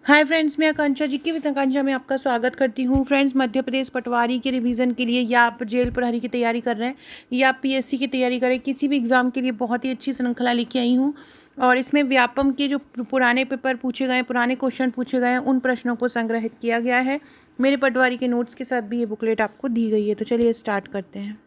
Hi friends, मैं आकांक्षा जी की with आकांक्षा में आपका स्वागत करती हूँ। फ्रेंड्स, मध्य प्रदेश पटवारी के रिवीजन के लिए या आप जेल प्रहरी की तैयारी कर रहे हैं या आप पीएससी की तैयारी कर रहे हैं, किसी भी एग्जाम के लिए बहुत ही अच्छी श्रृंखला लेके आई हूँ। और इसमें व्यापम के जो पुराने पेपर पूछे गए, पुराने क्वेश्चन पूछे गए हैं, उन प्रश्नों को संग्रहित किया गया है। मेरे पटवारी के नोट्स के साथ भी ये बुकलेट आपको दी गई है। तो चलिए स्टार्ट करते हैं।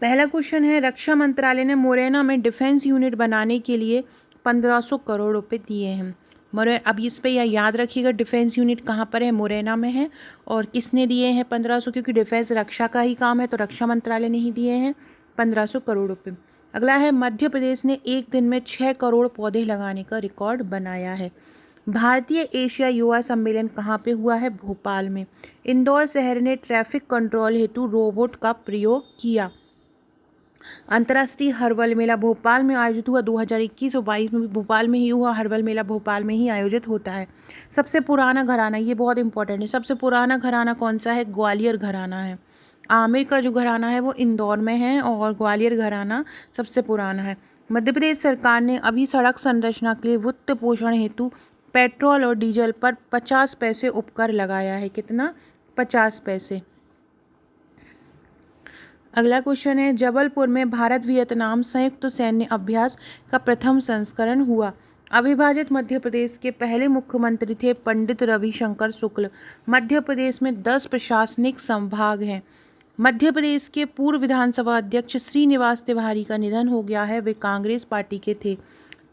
पहला क्वेश्चन है, रक्षा मंत्रालय ने मुरैना में डिफेंस यूनिट बनाने के लिए 1500 करोड़ रुपए दिए हैं। अब इस पे याद रखिएगा, डिफेंस यूनिट कहाँ पर है, मुरैना में है। और किसने दिए हैं 1500, क्योंकि डिफेंस रक्षा का ही काम है, तो रक्षा मंत्रालय ने ही दिए हैं 1500 करोड़ रुपए। अगला है, मध्य प्रदेश ने एक दिन में 6 करोड़ पौधे लगाने का रिकॉर्ड बनाया है। भारतीय एशिया युवा सम्मेलन कहाँ पे हुआ है, भोपाल में। इंदौर शहर ने ट्रैफिक कंट्रोल हेतु रोबोट का प्रयोग किया। अंतर्राष्ट्रीय हर्बल मेला भोपाल में आयोजित हुआ। 2021 और 22 में भी भोपाल में ही हुआ। हर्बल मेला भोपाल में ही आयोजित होता है। सबसे पुराना घराना, ये बहुत इंपॉर्टेंट है, सबसे पुराना घराना कौन सा है, ग्वालियर घराना है। आमिर का जो घराना है वो इंदौर में है और ग्वालियर घराना सबसे पुराना है। मध्य प्रदेश सरकार ने अभी सड़क संरचना के लिए वित्त पोषण हेतु पेट्रोल और डीजल पर 50 पैसे उपकर लगाया है। कितना, 50 पैसे। अगला क्वेश्चन है, जबलपुर में भारत वियतनाम संयुक्त सैन्य अभ्यास का प्रथम संस्करण हुआ। अविभाजित मध्य प्रदेश के पहले मुख्यमंत्री थे पंडित रविशंकर शुक्ल। मध्य प्रदेश में 10 प्रशासनिक संभाग हैं। मध्य प्रदेश के पूर्व विधानसभा अध्यक्ष श्रीनिवास तिवारी का निधन हो गया है। वे कांग्रेस पार्टी के थे।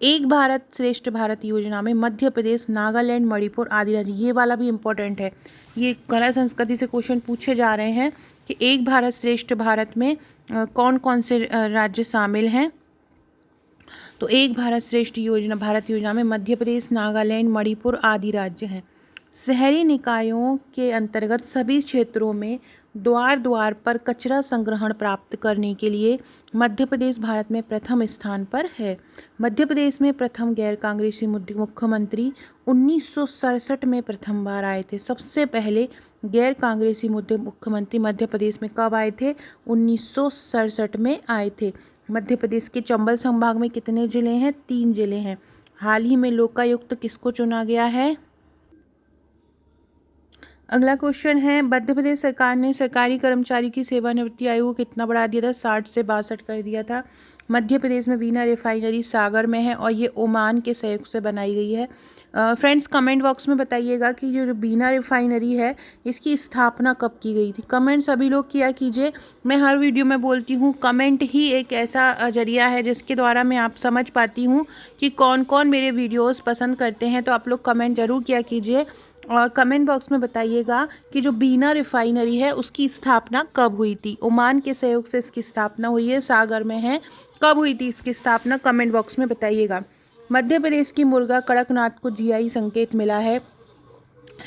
एक भारत श्रेष्ठ भारत योजना में मध्य प्रदेश, नागालैंड, मणिपुर आदि राज्य, ये वाला भी इम्पोर्टेंट है। ये कला संस्कृति से क्वेश्चन पूछे जा रहे हैं कि एक भारत श्रेष्ठ भारत में कौन कौन से राज्य शामिल हैं। तो एक भारत श्रेष्ठ योजना, भारत योजना में मध्य प्रदेश, नागालैंड, मणिपुर आदि राज्य हैं। शहरी निकायों के अंतर्गत सभी क्षेत्रों में द्वार द्वार पर कचरा संग्रहण प्राप्त करने के लिए मध्य प्रदेश भारत में प्रथम स्थान पर है। मध्य प्रदेश में प्रथम गैर कांग्रेसी मुख्यमंत्री 1967 में प्रथम बार आए थे। सबसे पहले गैर कांग्रेसी मुख्यमंत्री मध्य प्रदेश में कब आए थे, 1967 में आए थे। मध्य प्रदेश के चंबल संभाग में कितने जिले हैं, 3 जिले हैं। हाल ही में लोकायुक्त किसको चुना गया है। अगला क्वेश्चन है, मध्य प्रदेश सरकार ने सरकारी कर्मचारी की सेवानिवृत्ति आयु को कितना बढ़ा दिया था, 60 से 62 कर दिया था। मध्य प्रदेश में बीना रिफाइनरी सागर में है और ये ओमान के सहयोग से बनाई गई है। फ्रेंड्स, कमेंट बॉक्स में बताइएगा कि ये जो बीना रिफाइनरी है इसकी स्थापना कब की गई थी। कमेंट सभी लोग किया कीजिए। मैं हर वीडियो में बोलती हूँ, कमेंट ही एक ऐसा जरिया है जिसके द्वारा मैं आप समझ पाती हूँ कि कौन कौन मेरे वीडियोस पसंद करते हैं। तो आप लोग कमेंट जरूर किया कीजिए और कमेंट बॉक्स में बताइएगा कि जो बीना रिफाइनरी है उसकी स्थापना कब हुई थी। ओमान के सहयोग से इसकी स्थापना हुई है, सागर में है। कब हुई थी इसकी स्थापना, कमेंट बॉक्स में बताइएगा। मध्य प्रदेश की मुर्गा कड़कनाथ को जीआई संकेत मिला है।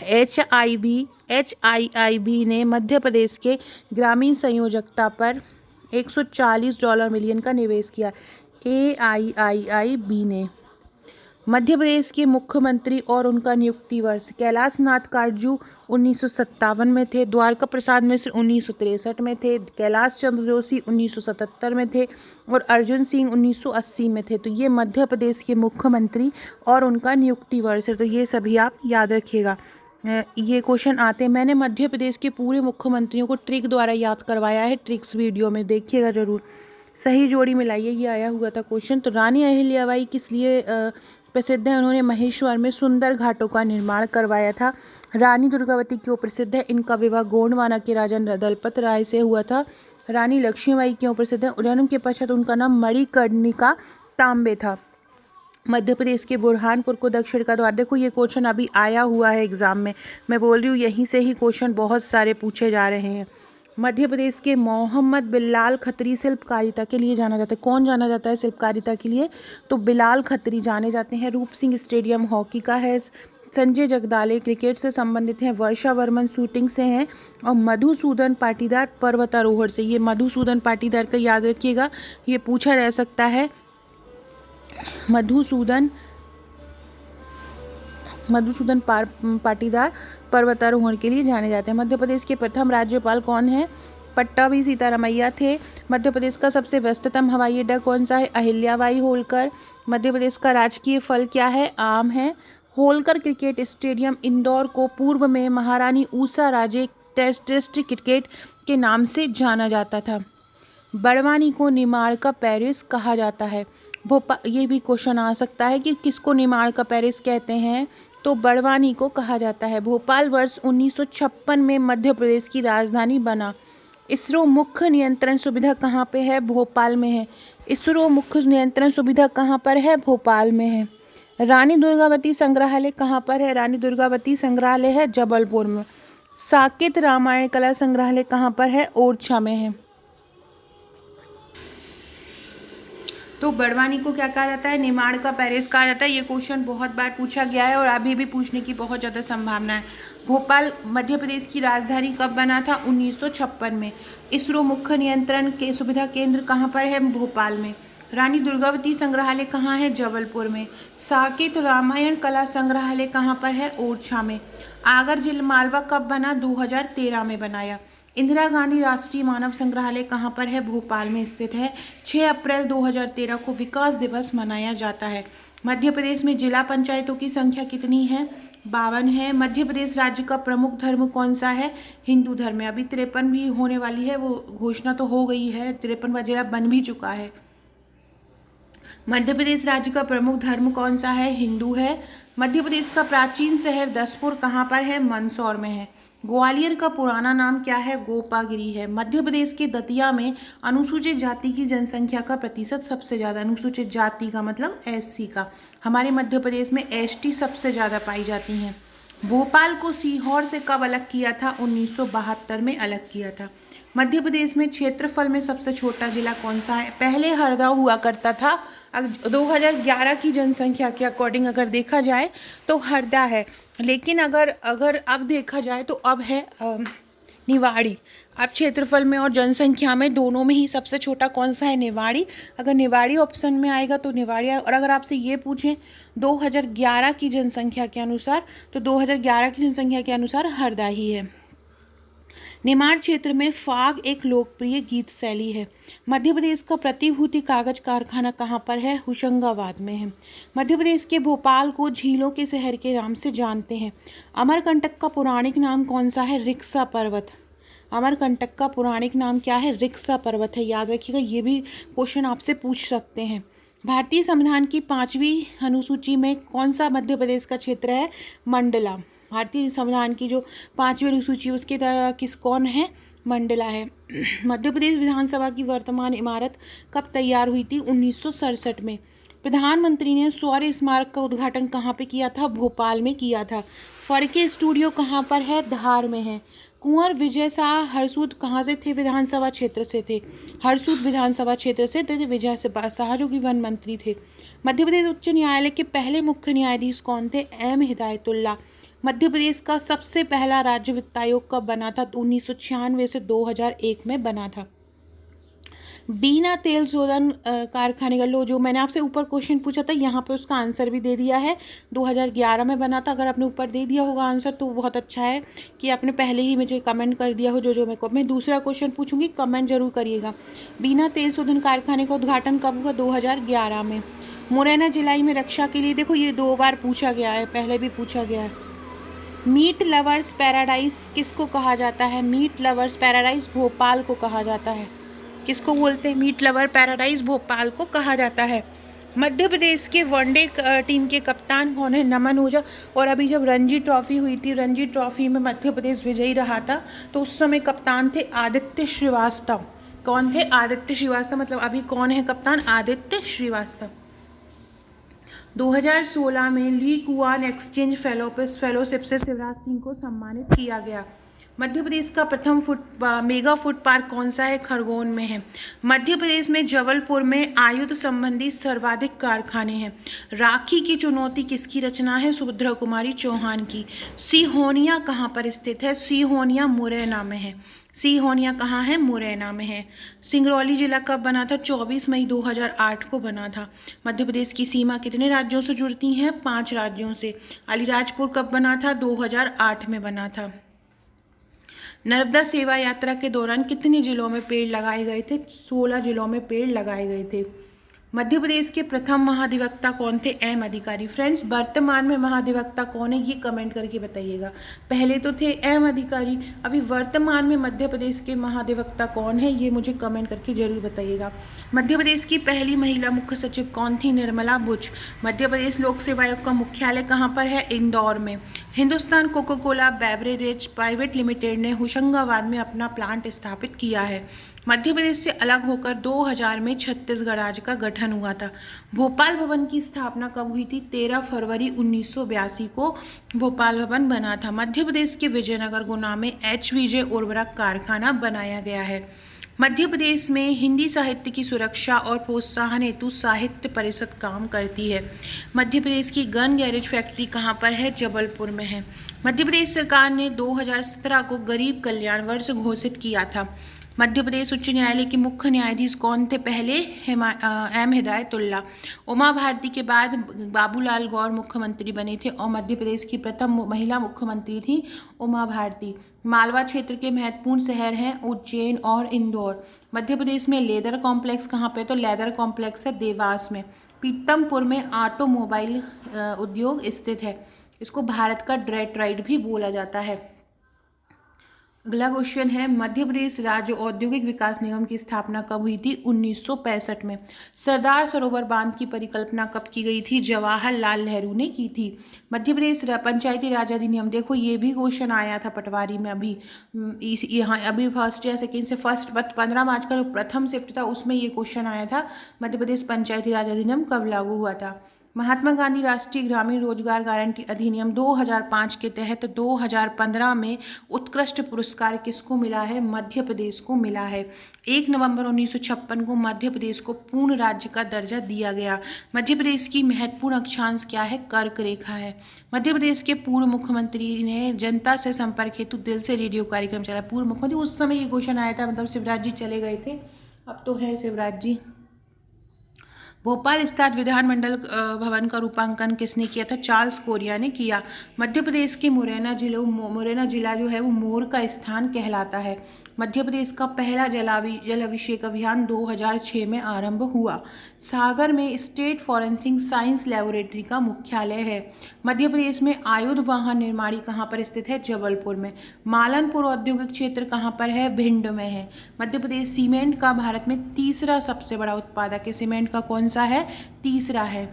HIIB ने मध्य प्रदेश के ग्रामीण संयोजकता पर $140 मिलियन का निवेश किया। AIIB ने। मध्य प्रदेश के मुख्यमंत्री और उनका नियुक्ति वर्ष, कैलाश नाथ काटजू 1957 में थे, द्वारका प्रसाद मिश्र 1963 में थे, कैलाश चंद्र जोशी 1977 में थे और अर्जुन सिंह 1980 में थे। तो ये मध्य प्रदेश के मुख्यमंत्री और उनका नियुक्ति वर्ष है। तो ये सभी आप याद रखिएगा। ये क्वेश्चन आते हैं, मैंने मध्य प्रदेश के पूरे मुख्यमंत्रियों को ट्रिक द्वारा याद करवाया है, ट्रिक्स वीडियो में देखिएगा जरूर। सही जोड़ी मिलाइए, ये आया हुआ था क्वेश्चन। तो रानी अहिल्याबाई किस लिए प्रसिद्ध है, उन्होंने महेश्वर में सुंदर घाटों का निर्माण करवाया था। रानी दुर्गावती क्यों प्रसिद्ध है, इनका विवाह गोंडवाना के राजा दलपत राय से हुआ था। रानी लक्ष्मीबाई क्यों प्रसिद्ध है, जन्म के पश्चात उनका नाम मणिकर्णिका तांबे था। मध्य प्रदेश के बुरहानपुर को दक्षिण का द्वार, देखो ये क्वेश्चन अभी आया हुआ है एग्जाम में, मैं बोल रही हूँ यहीं से ही क्वेश्चन बहुत सारे पूछे जा रहे हैं। मध्य प्रदेश के मोहम्मद बिलाल खत्री शिल्पकारिता के लिए जाना जाता है। कौन जाना जाता है शिल्पकारिता के लिए, तो बिलाल खत्री जाने जाते हैं। रूप सिंह स्टेडियम हॉकी का है। संजय जगदाले क्रिकेट से संबंधित हैं। वर्षा वर्मन शूटिंग से हैं और मधुसूदन पाटीदार पर्वतारोहण से। ये मधुसूदन पाटीदार का याद रखिएगा, ये पूछा जा सकता है। मधुसूदन पाटीदार पर्वतारोहण के लिए जाने जाते हैं। मध्य प्रदेश के प्रथम राज्यपाल कौन है, पट्टाभी सीतारामैया थे। मध्य प्रदेश का सबसे व्यस्ततम हवाई अड्डा कौन सा है, अहिल्याबाई होलकर। मध्य प्रदेश का राजकीय फल क्या है? आम है। होलकर क्रिकेट स्टेडियम इंदौर को पूर्व में महारानी ऊषा राजे टेस्ट क्रिकेट के नाम से जाना जाता था। बड़वानी को निमाड़ का पेरिस कहा जाता है। भोपाल, ये भी क्वेश्चन आ सकता है कि किसको निमाड़ का पेरिस कहते हैं, तो बड़वानी को कहा जाता है। भोपाल वर्ष 1956 में मध्य प्रदेश की राजधानी बना। इसरो मुख्य नियंत्रण सुविधा कहाँ पे है? भोपाल में है। इसरो मुख्य नियंत्रण सुविधा कहाँ पर है? भोपाल में है। रानी दुर्गावती संग्रहालय कहाँ पर है? रानी दुर्गावती संग्रहालय है जबलपुर में। साकेत रामायण कला संग्रहालय कहाँ पर है? ओरछा में है। तो बड़वानी को क्या कहा जाता है? निमाड़ का पेरिस कहा जाता है। ये क्वेश्चन बहुत बार पूछा गया है और अभी भी पूछने की बहुत ज़्यादा संभावना है। भोपाल मध्य प्रदेश की राजधानी कब बना था? 1956 में। इसरो मुख्य नियंत्रण के सुविधा केंद्र कहाँ पर है? भोपाल में। रानी दुर्गावती संग्रहालय कहाँ है? जबलपुर में। साकेत रामायण कला संग्रहालय कहाँ पर है? ओरछा में। आगर झील मालवा कब बना? 2013 में बनाया। इंदिरा गांधी राष्ट्रीय मानव संग्रहालय कहाँ पर है? भोपाल में स्थित है। 6 अप्रैल 2013 को विकास दिवस मनाया जाता है। मध्य प्रदेश में जिला पंचायतों की संख्या कितनी है? 52 है। मध्य प्रदेश राज्य का प्रमुख धर्म कौन सा है? हिंदू धर्म है। अभी 53 भी होने वाली है, वो घोषणा तो हो गई है, 53वां जिला बन भी चुका है। मध्य प्रदेश राज्य का प्रमुख धर्म कौन सा है? हिंदू है। मध्य प्रदेश का प्राचीन शहर दसपुर कहाँ पर है? मंदसौर में है। ग्वालियर का पुराना नाम क्या है? गोपागिरी है। मध्य प्रदेश के दतिया में अनुसूचित जाति की जनसंख्या का प्रतिशत सबसे ज़्यादा, अनुसूचित जाति का मतलब एससी का, हमारे मध्य प्रदेश में एसटी सबसे ज़्यादा पाई जाती हैं। भोपाल को सीहोर से कब अलग किया था? 1972 में अलग किया था। मध्य प्रदेश में क्षेत्रफल में सबसे छोटा जिला कौन सा है? पहले हरदा हुआ करता था। 2011 की जनसंख्या के अकॉर्डिंग अगर देखा जाए तो हरदा है, लेकिन अगर अब देखा जाए तो अब है निवाड़ी। अब क्षेत्रफल में और जनसंख्या में दोनों में ही सबसे छोटा कौन सा है? निवाड़ी। अगर निवाड़ी ऑप्शन में आएगा तो निवाड़ी और अगर आपसे ये पूछें 2011 की जनसंख्या के अनुसार, तो 2011 की जनसंख्या के अनुसार हरदा ही है। निमाड़ क्षेत्र में फाग एक लोकप्रिय गीत शैली है। मध्य प्रदेश का प्रतिभूति कागज कारखाना कहाँ पर है? होशंगाबाद में है। मध्य प्रदेश के भोपाल को झीलों के शहर के नाम से जानते हैं। अमरकंटक का पौराणिक नाम कौन सा है? रिक्सा पर्वत। अमरकंटक का पौराणिक नाम क्या है? रिक्सा पर्वत है, याद रखिएगा, ये भी क्वेश्चन आपसे पूछ सकते हैं। भारतीय संविधान की 5वीं अनुसूची में कौन सा मध्य प्रदेश का क्षेत्र है? मंडला। भारतीय संविधान की जो 5वीं अनुसूची उसके कौन है? मंडला है। मध्य प्रदेश विधानसभा की वर्तमान इमारत कब तैयार हुई थी? 1967 में। प्रधानमंत्री ने शौर्य स्मारक का उद्घाटन कहाँ पे किया था? भोपाल में किया था। फड़के स्टूडियो कहाँ पर है? धार में है। कुंवर विजय शाह हरसूद कहाँ से थे? विधानसभा क्षेत्र से थे। हरसूद विधानसभा क्षेत्र से थे विजय शाह, जो कि वन मंत्री थे। मध्य प्रदेश उच्च न्यायालय के पहले मुख्य न्यायाधीश कौन थे? एम हिदायतुल्ला। मध्य प्रदेश का सबसे पहला राज्य वित्त आयोग कब बना था? 1996 से 2001 में बना था। बीना तेल शोधन कारखाने का जो मैंने आपसे ऊपर क्वेश्चन पूछा था, यहाँ पे उसका आंसर भी दे दिया है। 2011 में बना था। अगर आपने ऊपर दे दिया होगा आंसर तो बहुत अच्छा है कि आपने पहले ही मुझे कमेंट कर दिया हो। जो मैं दूसरा क्वेश्चन पूछूंगी, कमेंट जरूर करिएगा। बीना तेल शोधन कारखाने का उद्घाटन कब हुआ? 2011 में। मुरैना जिलाई में रक्षा के लिए, देखो ये 2 बार पूछा गया है, पहले भी पूछा गया है। मीट लवर्स पैराडाइज किसको कहा जाता है? मीट लवर्स पैराडाइज भोपाल को कहा जाता है। किसको बोलते हैं? मीट लवर पैराडाइज भोपाल को कहा जाता है। मध्य प्रदेश के वनडे टीम के कप्तान कौन है? नमन ओझा। और अभी जब रणजी ट्रॉफी हुई थी, रणजी ट्रॉफी में मध्य प्रदेश विजयी रहा था, तो उस समय कप्तान थे आदित्य श्रीवास्तव। कौन थे? आदित्य श्रीवास्तव। मतलब अभी कौन है कप्तान? आदित्य श्रीवास्तव। 2016 में ली कुआन एक्सचेंज फेलोशिप से शिवराज सिंह को सम्मानित किया गया। मध्य प्रदेश का प्रथम मेगा फूड पार्क कौन सा है? खरगोन में है। मध्य प्रदेश में जबलपुर में आयुध संबंधी सर्वाधिक कारखाने हैं। राखी की चुनौती किसकी रचना है? सुभद्रा कुमारी चौहान की। सिहोनिया कहाँ पर स्थित है? सिहोनिया मुरैना में है। सिहोनिया कहाँ है? मुरैना में है। सिंगरौली जिला कब बना था? 24 मई 2008 को बना था। मध्य प्रदेश की सीमा कितने राज्यों से जुड़ती हैं? 5 राज्यों से। अलीराजपुर कब बना था? 2008 में बना था। नर्मदा सेवा यात्रा के दौरान कितने जिलों में पेड़ लगाए गए थे? 16 जिलों में पेड़ लगाए गए थे। मध्य प्रदेश के प्रथम महाधिवक्ता कौन थे? एम अधिकारी। फ्रेंड्स, वर्तमान में महाधिवक्ता कौन है ये कमेंट करके बताइएगा। पहले तो थे एम अधिकारी, अभी वर्तमान में मध्य प्रदेश के महाधिवक्ता कौन है ये मुझे कमेंट करके जरूर बताइएगा। मध्य प्रदेश की पहली महिला मुख्य सचिव कौन थी? निर्मला बुच। मध्य प्रदेश लोक सेवा आयोग का मुख्यालय कहाँ पर है? इंदौर में। Hindustan Coca Cola beverages private limited ने होशंगाबाद में अपना प्लांट स्थापित किया है। मध्य प्रदेश से अलग होकर 2000 में छत्तीसगढ़ राज्य का गठन हुआ था। भोपाल भवन की स्थापना कब हुई थी? 13 फरवरी 1982 को भोपाल भवन बना था। मध्य प्रदेश के विजयनगर गुना में HVJ उर्वरक कारखाना बनाया गया है। मध्य प्रदेश में हिंदी साहित्य की सुरक्षा और प्रोत्साहन हेतु साहित्य परिषद काम करती है। मध्य प्रदेश की गन गैरेज फैक्ट्री कहाँ पर है? जबलपुर में है। मध्य प्रदेश सरकार ने 2017 को गरीब कल्याण वर्ष घोषित किया था। मध्य प्रदेश उच्च न्यायालय के मुख्य न्यायाधीश कौन थे? पहले एम हिदायतुल्ला। उमा भारती के बाद बाबूलाल गौर मुख्यमंत्री बने थे और मध्य प्रदेश की प्रथम महिला मुख्यमंत्री थी उमा भारती। मालवा क्षेत्र के महत्वपूर्ण शहर हैं उज्जैन और इंदौर। मध्य प्रदेश में लेदर कॉम्प्लेक्स कहाँ पे? तो लेदर कॉम्प्लेक्स है देवास में। पीतमपुर में ऑटोमोबाइल उद्योग स्थित है। इसको भारत का डेट्रॉइट भी बोला जाता है। अगला क्वेश्चन है, मध्य प्रदेश राज्य औद्योगिक विकास निगम की स्थापना कब हुई थी? 1965 में। सरदार सरोवर बांध की परिकल्पना कब की गई थी? जवाहरलाल नेहरू ने की थी। मध्य प्रदेश पंचायती राज अधिनियम, देखो ये भी क्वेश्चन आया था पटवारी में अभी यहाँ अभी फर्स्ट या सेकेंड से फर्स्ट 15 मार्च का जो प्रथम शिफ्ट था उसमें ये क्वेश्चन आया था, मध्य प्रदेश पंचायती राज अधिनियम कब लागू हुआ था। महात्मा गांधी राष्ट्रीय ग्रामीण रोजगार गारंटी अधिनियम 2005 के तहत 2015 में उत्कृष्ट पुरस्कार किसको मिला है? मध्य प्रदेश को मिला है। 1 नवंबर 1956 को मध्य प्रदेश को पूर्ण राज्य का दर्जा दिया गया। मध्य प्रदेश की महत्वपूर्ण अक्षांश क्या है? कर्क रेखा है। मध्य प्रदेश के पूर्व मुख्यमंत्री ने जनता से संपर्क हेतु दिल से रेडियो कार्यक्रम चलाया। पूर्व मुख्यमंत्री, उस समय ये क्वेश्चन आया था, मतलब शिवराज जी चले गए थे, अब तो है शिवराज जी। भोपाल स्थित विधानमंडल भवन का रूपांकन किसने किया था? चार्ल्स कोरिया ने किया। मध्य प्रदेश के मुरैना जिला जो है वो मोर का स्थान कहलाता है। मध्य प्रदेश का पहला जल अभिषेक अभियान 2006 में आरंभ हुआ। सागर में स्टेट फॉरेंसिक साइंस लेबोरेटरी का मुख्यालय है। मध्य प्रदेश में आयुध वाहन निर्माणी कहाँ पर स्थित है? जबलपुर में। मालनपुर औद्योगिक क्षेत्र कहाँ पर है? भिंड में है। मध्य प्रदेश सीमेंट का भारत में तीसरा सबसे बड़ा उत्पादक है। सीमेंट का कौन सा है? तीसरा है।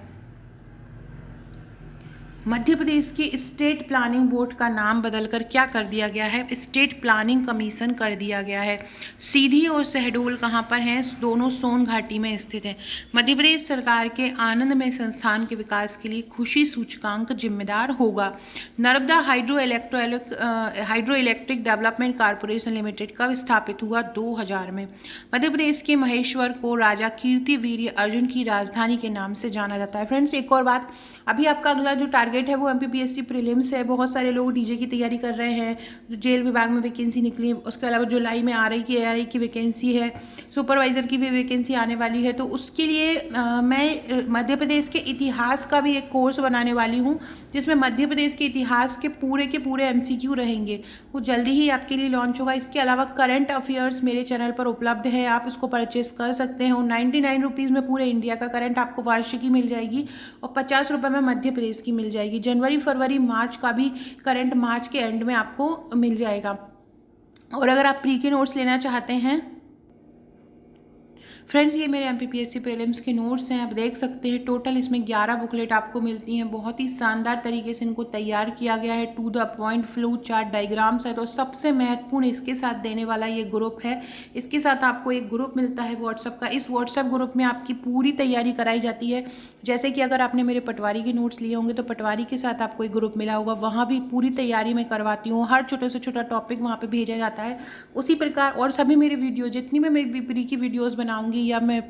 मध्य प्रदेश के स्टेट प्लानिंग बोर्ड का नाम बदलकर क्या कर दिया गया है? स्टेट प्लानिंग कमीशन कर दिया गया है। सीधी और शहडोल कहाँ पर हैं? दोनों सोन घाटी में स्थित हैं। मध्य प्रदेश सरकार के आनंदमय संस्थान के विकास के लिए खुशी सूचकांक जिम्मेदार होगा। Narmada hydro electric development corporation limited कब स्थापित हुआ? 2000 में। मध्य प्रदेश के महेश्वर को राजा कीर्तिवीर्य अर्जुन की राजधानी के नाम से जाना जाता है। फ्रेंड्स, एक और बात, अभी आपका अगला जो टारगेट है वो MPPSC प्रीलिम्स है। बहुत सारे लोग डीजे की तैयारी कर रहे हैं, जो जेल विभाग में वैकेंसी निकली, उसके अलावा जुलाई में RI की ARI की वैकेंसी है, सुपरवाइजर की भी वैकेंसी आने वाली है। तो उसके लिए मैं मध्य प्रदेश के इतिहास का भी एक कोर्स बनाने वाली हूँ, जिसमें मध्य प्रदेश के इतिहास के पूरे MCQ रहेंगे। वो जल्दी ही आपके लिए लॉन्च होगा। इसके अलावा करंट अफेयर्स मेरे चैनल पर उपलब्ध है, आप इसको परचेस कर सकते हैं। 99 रुपीज़ में पूरे इंडिया का करंट आपको वार्षिकी मिल जाएगी और 50 रुपये में मध्य प्रदेश की मिल जाएगी। जनवरी, फरवरी, मार्च का भी करंट मार्च के एंड में आपको मिल जाएगा। और अगर आप प्री के नोट्स लेना चाहते हैं फ्रेंड्स, ये मेरे MPPSC प्रीलिम्स के नोट्स हैं, आप देख सकते हैं। टोटल इसमें 11 बुकलेट आपको मिलती हैं। बहुत ही शानदार तरीके से इनको तैयार किया गया है। To the point flow chart diagrams है। तो सबसे महत्वपूर्ण इसके साथ देने वाला ये ग्रुप है। इसके साथ आपको एक ग्रुप मिलता है व्हाट्सएप का। इस व्हाट्सएप ग्रुप में आपकी पूरी तैयारी कराई जाती है। जैसे कि अगर आपने मेरे पटवारी के नोट्स लिए होंगे तो पटवारी के साथ आपको एक ग्रुप मिला होगा, वहाँ भी पूरी तैयारी मैं करवाती हूँ। हर छोटे से छोटा टॉपिक वहाँ पर भेजा जाता है। उसी प्रकार और सभी मेरे वीडियो, जितनी मैं मेरी प्री की वीडियोज़ बनाऊँगी या मैं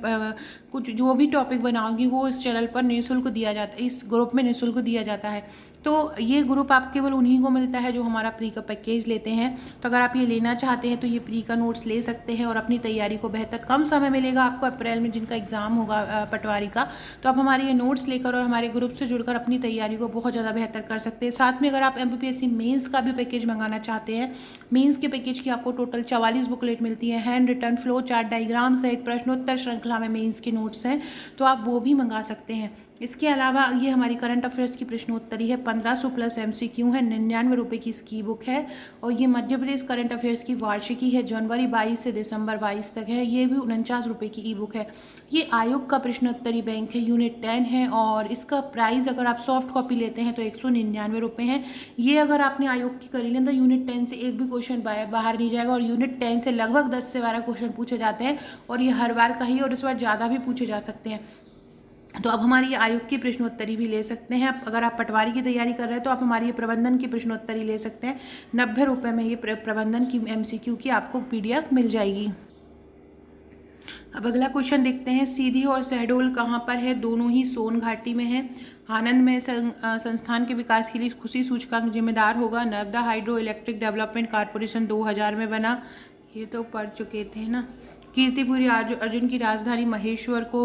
कुछ जो भी टॉपिक बनाऊंगी वो इस चैनल पर निःशुल्क दिया जाता है, इस ग्रुप में निःशुल्क दिया जाता है। तो ये ग्रुप आप केवल उन्हीं को मिलता है जो हमारा प्री का पैकेज लेते हैं। तो अगर आप ये लेना चाहते हैं तो ये प्री का नोट्स ले सकते हैं और अपनी तैयारी को बेहतर, कम समय मिलेगा आपको अप्रैल में जिनका एग्जाम होगा पटवारी का, तो आप हमारे ये नोट्स लेकर और हमारे ग्रुप से जुड़कर अपनी तैयारी को बहुत ज़्यादा बेहतर कर सकते हैं। साथ में अगर आप MPPSC मेंस का भी पैकेज मंगाना चाहते हैं, मेंस के पैकेज की आपको टोटल 44 बुकलेट मिलती है। Handwritten flow chart diagrams है, एक प्रश्नोत्तरी प्रश्नोत्तर श्रृंखला में मेंस के नोट्स हैं, तो आप वो भी मंगा सकते हैं। इसके अलावा ये हमारी करंट अफेयर्स की प्रश्नोत्तरी है, 1500 प्लस MCQ है, 99 रुपये की इसकी बुक है। और ये मध्य प्रदेश करंट अफेयर्स की वार्षिकी है, जनवरी 22 से दिसंबर 22 तक है, ये भी 49 रुपये की ई-बुक है। ये आयोग का प्रश्नोत्तरी बैंक है, यूनिट 10 है और इसका प्राइस अगर आप सॉफ्ट कॉपी लेते हैं तो 199 रुपये है। ये अगर आपने आयोग की करी लें तो यूनिट 10 से एक भी क्वेश्चन बाहर नहीं जाएगा और यूनिट 10 से लगभग 10 से 12 क्वेश्चन पूछे जाते हैं और ये हर बार का ही और इस बार ज़्यादा भी पूछे जा सकते हैं। तो अब हमारी ये आयोग की प्रश्नोत्तरी भी ले सकते हैं। अगर आप पटवारी की तैयारी कर रहे हैं तो आप हमारी ये प्रबंधन की प्रश्नोत्तरी ले सकते हैं। 90 रुपये में ये प्रबंधन की MCQ की आपको PDF मिल जाएगी। अब अगला क्वेश्चन देखते हैं, सीधी और शहडोल कहाँ पर है? दोनों ही सोन घाटी में है। आनंद में संस्थान के विकास के लिए खुशी सूचकांक जिम्मेदार होगा। Narmada hydro electric development corporation 2000 में बना, ये तो पढ़ चुके थे ना। कीर्तिपुरी अर्जुन की राजधानी महेश्वर को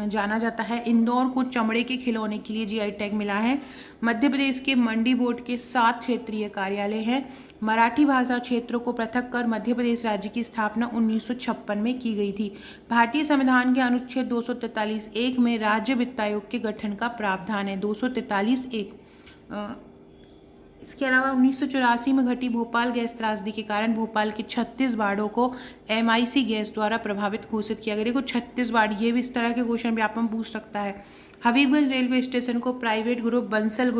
जाना जाता है। इंदौर को चमड़े के खिलौने के लिए GI टैग मिला है। मध्य प्रदेश के मंडी बोर्ड के 7 क्षेत्रीय कार्यालय हैं। मराठी भाषा क्षेत्रों को पृथक कर मध्य प्रदेश राज्य की स्थापना 1956 में की गई थी। भारतीय संविधान के अनुच्छेद 243(1) में राज्य वित्त आयोग के गठन का प्रावधान है। 243(1). इसके अलावा 1984 में घटी भोपाल गैस त्रासदी के कारण भोपाल के 36 वार्डों को MIC गैस द्वारा प्रभावित घोषित किया गया। देखो 36 वार्ड, ये भी इस तरह के क्वेश्चन भी आप में पूछ सकता है। हबीबगंज रेलवे स्टेशन को प्राइवेट ग्रुप बंसल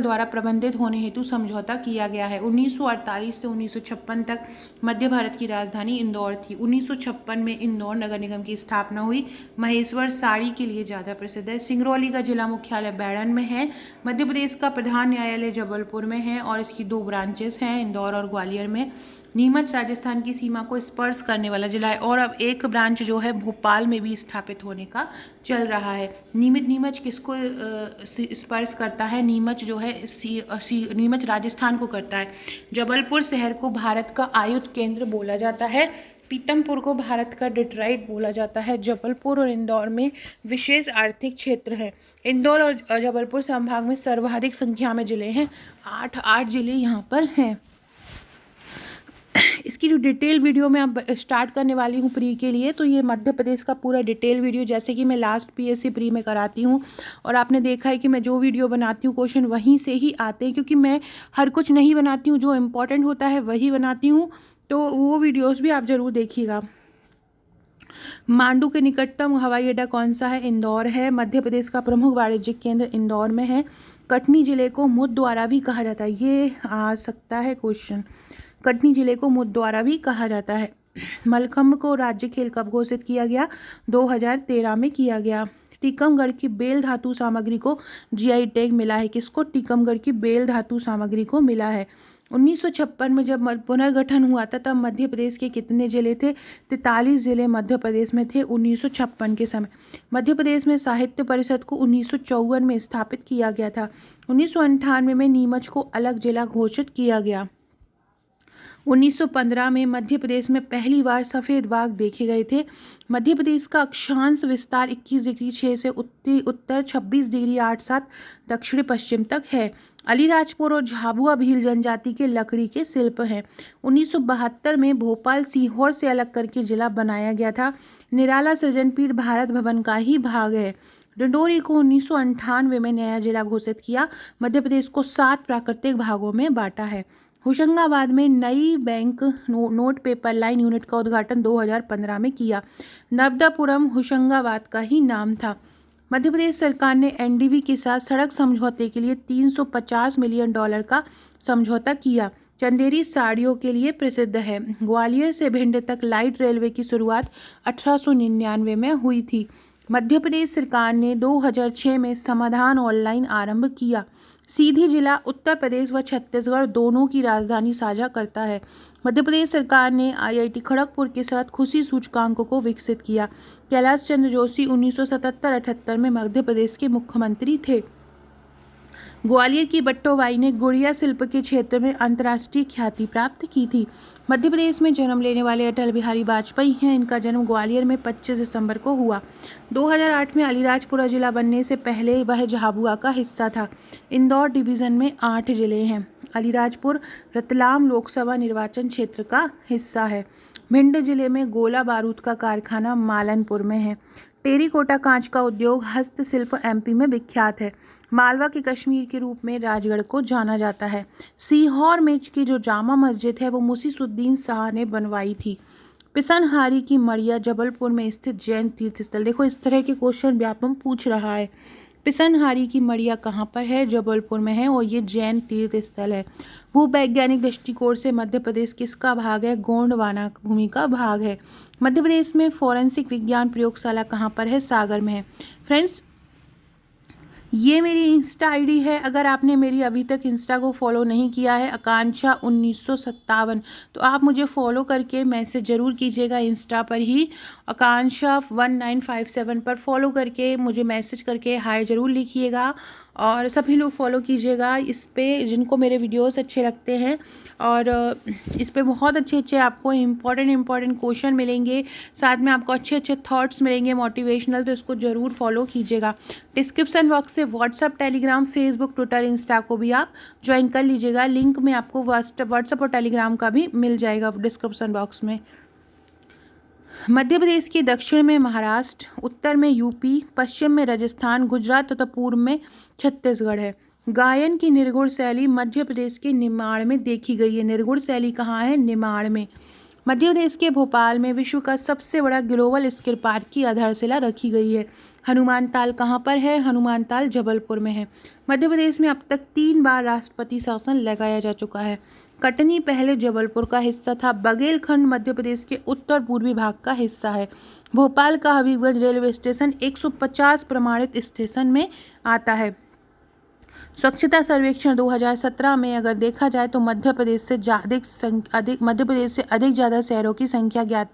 द्वारा प्रबंधित होने हेतु समझौता किया गया है। 1948 से 1956 तक मध्य भारत की राजधानी इंदौर थी। 1956 में इंदौर नगर निगम की स्थापना हुई। महेश्वर साड़ी के लिए ज़्यादा प्रसिद्ध है। सिंगरौली का जिला मुख्यालय बैरन में है। मध्य प्रदेश का प्रधान न्यायालय जबलपुर में है और इसकी 2 ब्रांचेस हैं, इंदौर और ग्वालियर में। नीमच राजस्थान की सीमा को स्पर्श करने वाला जिला है और अब एक ब्रांच जो है भोपाल में भी स्थापित होने का चल रहा है। नीमच किसको स्पर्श करता है? नीमच जो है नीमच राजस्थान को करता है। जबलपुर शहर को भारत का आयुध केंद्र बोला जाता है। पीतमपुर को भारत का डेट्राइट बोला जाता है। जबलपुर और इंदौर में विशेष आर्थिक क्षेत्र है। इंदौर और जबलपुर संभाग में सर्वाधिक संख्या में जिले हैं। 8 जिले यहाँ पर हैं। इसकी जो डिटेल वीडियो मैं अब स्टार्ट करने वाली हूँ प्री के लिए, तो ये मध्य प्रदेश का पूरा डिटेल वीडियो, जैसे कि मैं लास्ट PSC प्री में कराती हूँ और आपने देखा है कि मैं जो वीडियो बनाती हूँ क्वेश्चन वहीं से ही आते हैं, क्योंकि मैं हर कुछ नहीं बनाती हूँ, जो इम्पोर्टेंट होता है वही बनाती हूँ। तो वो वीडियोज़ भी आप ज़रूर देखिएगा। मांडू के निकटतम हवाई अड्डा कौन सा है? इंदौर है। मध्य प्रदेश का प्रमुख वाणिज्यिक केंद्र इंदौर में है। कटनी जिले को मुद द्वारा भी कहा जाता है, ये आ सकता है क्वेश्चन। कटनी जिले को मुद द्वारा भी कहा जाता है। मलखम्ब को राज्य खेल कब घोषित किया गया? 2013 में किया गया। टीकमगढ़ की बेल धातु सामग्री को GI टैग मिला है। किसको? टीकमगढ़ की बेल धातु सामग्री को मिला है। 1956 में जब पुनर्गठन हुआ था तब मध्य प्रदेश के कितने जिले थे? 43 जिले मध्य प्रदेश में थे 1956 के समय। मध्य प्रदेश में साहित्य परिषद को 1954 में स्थापित किया गया था। 1998 में नीमच को अलग जिला घोषित किया गया। 1915 में मध्य प्रदेश में पहली बार सफ़ेद बाघ देखे गए थे। मध्य प्रदेश का अक्षांश विस्तार 21 डिग्री 6 से उत्तर 26 डिग्री 8 दक्षिण पश्चिम तक है। अलीराजपुर और झाबुआ भील जनजाति के लकड़ी के शिल्प हैं। 1972 में भोपाल सीहोर से अलग करके जिला बनाया गया था। निराला सृजनपीठ भारत भवन का ही भाग है। डिंडोरी को 1998 में नया जिला घोषित किया। मध्य प्रदेश को 7 प्राकृतिक भागों में बांटा है। होशंगाबाद में नई bank note paper line unit का उद्घाटन 2015 में किया। नर्मदापुरम होशंगाबाद का ही नाम था। मध्य प्रदेश सरकार ने NDB के साथ सड़क समझौते के लिए $350 मिलियन का समझौता किया। चंदेरी साड़ियों के लिए प्रसिद्ध है। ग्वालियर से भिंड तक लाइट रेलवे की शुरुआत 1899 में हुई थी। मध्य प्रदेश सरकार ने 2006 में समाधान ऑनलाइन आरंभ किया। सीधी जिला उत्तर प्रदेश व छत्तीसगढ़ दोनों की राजधानी साझा करता है। मध्य प्रदेश सरकार ने IIT खड़गपुर के साथ खुशी सूचकांक को विकसित किया। कैलाश चंद्र जोशी 1977-78 में मध्य प्रदेश के मुख्यमंत्री थे। ग्वालियर की बट्टोबाई ने गुड़िया शिल्प के क्षेत्र में अंतर्राष्ट्रीय ख्याति प्राप्त की थी। मध्य प्रदेश में जन्म लेने वाले अटल बिहारी वाजपेयी हैं। इनका जन्म ग्वालियर में 25 दिसंबर को हुआ। 2008 में अलीराजपुरा जिला बनने से पहले वह झाबुआ का हिस्सा था। इंदौर डिवीज़न में 8 जिले हैं। अलीराजपुर रतलाम लोकसभा निर्वाचन क्षेत्र का हिस्सा है। भिंड जिले में गोला बारूद का कारखाना मालनपुर में है। टेरीकोटा कांच का उद्योग हस्तशिल्प एमपी में विख्यात है। मालवा के कश्मीर के रूप में राजगढ़ को जाना जाता है। सीहोर में की जो जामा मस्जिद है वो मुसीसुद्दीन शाह ने बनवाई थी। पिसनहारी की मड़िया जबलपुर में स्थित जैन तीर्थ स्थल। देखो इस तरह के क्वेश्चन व्यापम पूछ रहा है। पिसनहारी की मड़िया कहाँ पर है? जबलपुर में है और ये जैन तीर्थ स्थल है। भूवैज्ञानिक दृष्टिकोण से मध्य प्रदेश किसका भाग है? गोंडवाना भूमि का भाग है। मध्य प्रदेश में फोरेंसिक विज्ञान प्रयोगशाला कहाँ पर है? सागर में है। फ्रेंड्स, ये मेरी इंस्टा आईडी है। अगर आपने मेरी अभी तक इंस्टा को फॉलो नहीं किया है आकांक्षा 1957, तो आप मुझे फॉलो करके मैसेज ज़रूर कीजिएगा। इंस्टा पर ही आकांक्षा 1957 पर फॉलो करके मुझे मैसेज करके हाय ज़रूर लिखिएगा और सभी लोग फॉलो कीजिएगा इस पे जिनको मेरे वीडियोस अच्छे लगते हैं। और इस पे बहुत अच्छे अच्छे आपको इम्पॉर्टेंट क्वेश्चन मिलेंगे, साथ में आपको अच्छे अच्छे थॉट्स मिलेंगे मोटिवेशनल, तो इसको ज़रूर फॉलो कीजिएगा। डिस्क्रिप्शन बॉक्स से WhatsApp, Telegram, Facebook, Twitter, Insta को भी आप ज्वाइन कर लीजिएगा। लिंक में आपको व्हाट्सअप और टेलीग्राम का भी मिल जाएगा डिस्क्रिप्शन बॉक्स में। मध्य प्रदेश के दक्षिण में महाराष्ट्र, उत्तर में यूपी, पश्चिम में राजस्थान, गुजरात तथा पूर्व में छत्तीसगढ़ है। गायन की निर्गुण शैली मध्य प्रदेश के निमाड़ में देखी गई है। निर्गुण शैली कहाँ है? निमाड़ में। मध्य प्रदेश के भोपाल में विश्व का सबसे बड़ा ग्लोबल स्किल पार्क की आधारशिला रखी गई है। हनुमान ताल कहाँ पर है? हनुमान ताल जबलपुर में है। मध्य प्रदेश में अब तक 3 बार राष्ट्रपति शासन लगाया जा चुका है। कटनी पहले जबलपुर का हिस्सा था। बघेलखंड मध्य प्रदेश के उत्तर पूर्वी भाग का हिस्सा है। भोपाल का हबीबगंज रेलवे स्टेशन 150 प्रमाणित स्टेशन में आता है। स्वच्छता सर्वेक्षण 2017 में अगर देखा जाए तो मध्य प्रदेश से अधिक ज़्यादा शहरों की संख्या ज्ञात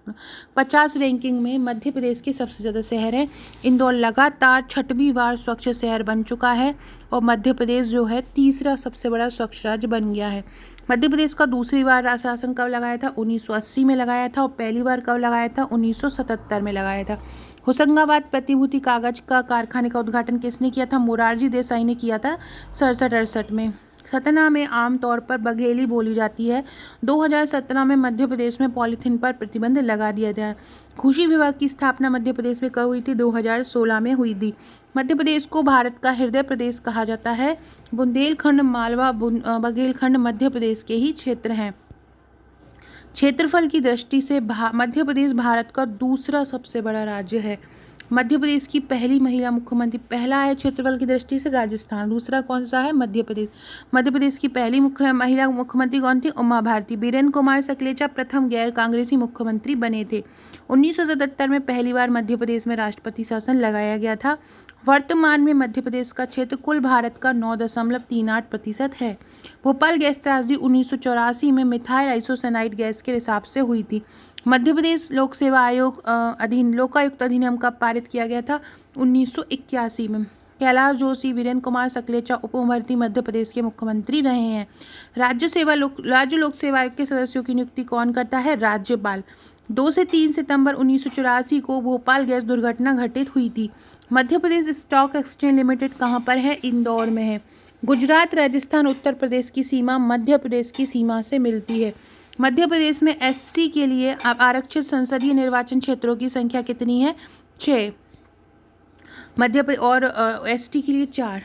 50 रैंकिंग में मध्य प्रदेश के सबसे ज़्यादा शहर है। इंदौर लगातार 6वीं बार स्वच्छ शहर बन चुका है और मध्य प्रदेश जो है तीसरा सबसे बड़ा स्वच्छ राज्य बन गया है। मध्य प्रदेश का दूसरी बार शासन कब लगाया था? 1980 में लगाया था और पहली बार कब लगाया था? 1977 में लगाया था। होशंगाबाद प्रतिभूति कागज का कारखाने का उद्घाटन किसने किया था? मोरारजी देसाई ने किया था 67-68 में। सतना में आमतौर पर बघेली बोली जाती है। 2017 में मध्य प्रदेश में पॉलीथीन पर प्रतिबंध लगा दिया गया। कृषि विभाग की स्थापना मध्य प्रदेश में कब हुई थी? 2016 में हुई थी। मध्य प्रदेश को भारत का हृदय प्रदेश कहा जाता है। बुंदेलखंड, मालवा, बघेलखंड मध्य प्रदेश के ही क्षेत्र हैं। क्षेत्रफल की दृष्टि से मध्य प्रदेश भारत का दूसरा सबसे बड़ा राज्य है। मध्य प्रदेश की पहली महिला मुख्यमंत्री, पहला है क्षेत्रफल की दृष्टि से राजस्थान, दूसरा कौन सा है? मध्य प्रदेश। मध्य प्रदेश की पहली महिला मुख्यमंत्री कौन थी? उमा भारती। बीरेन्द्र कुमार सकलेचा प्रथम गैर कांग्रेसी मुख्यमंत्री बने थे। 1977 में पहली बार मध्य प्रदेश में राष्ट्रपति शासन लगाया गया था। वर्तमान में मध्य प्रदेश का क्षेत्र कुल भारत का 9.38% है। भोपाल गैस त्रासदी 1984 में मिथाइल आइसोसाइनाइड गैस के रिसाव से हुई थी। मध्य प्रदेश लोक सेवा आयोग लोकायुक्त अधिनियम का पारित किया गया था 1981 में। कैलाश जोशी, वीरेंद्र कुमार सकलेचा उप मुख्यमंत्री मध्य प्रदेश के मुख्यमंत्री रहे हैं। राज्य लोक सेवा आयोग के सदस्यों की नियुक्ति कौन करता है? राज्यपाल। 2 से 3 सितंबर 1984 को भोपाल गैस दुर्घटना घटित हुई थी। Madhya Pradesh stock exchange limited कहाँ पर है? इंदौर में है। गुजरात, राजस्थान, उत्तर प्रदेश की सीमा मध्य प्रदेश की सीमा से मिलती है। मध्य प्रदेश में एससी के लिए आरक्षित संसदीय निर्वाचन क्षेत्रों की संख्या कितनी है? 6। मध्य प्रदेश और एसटी के लिए 4।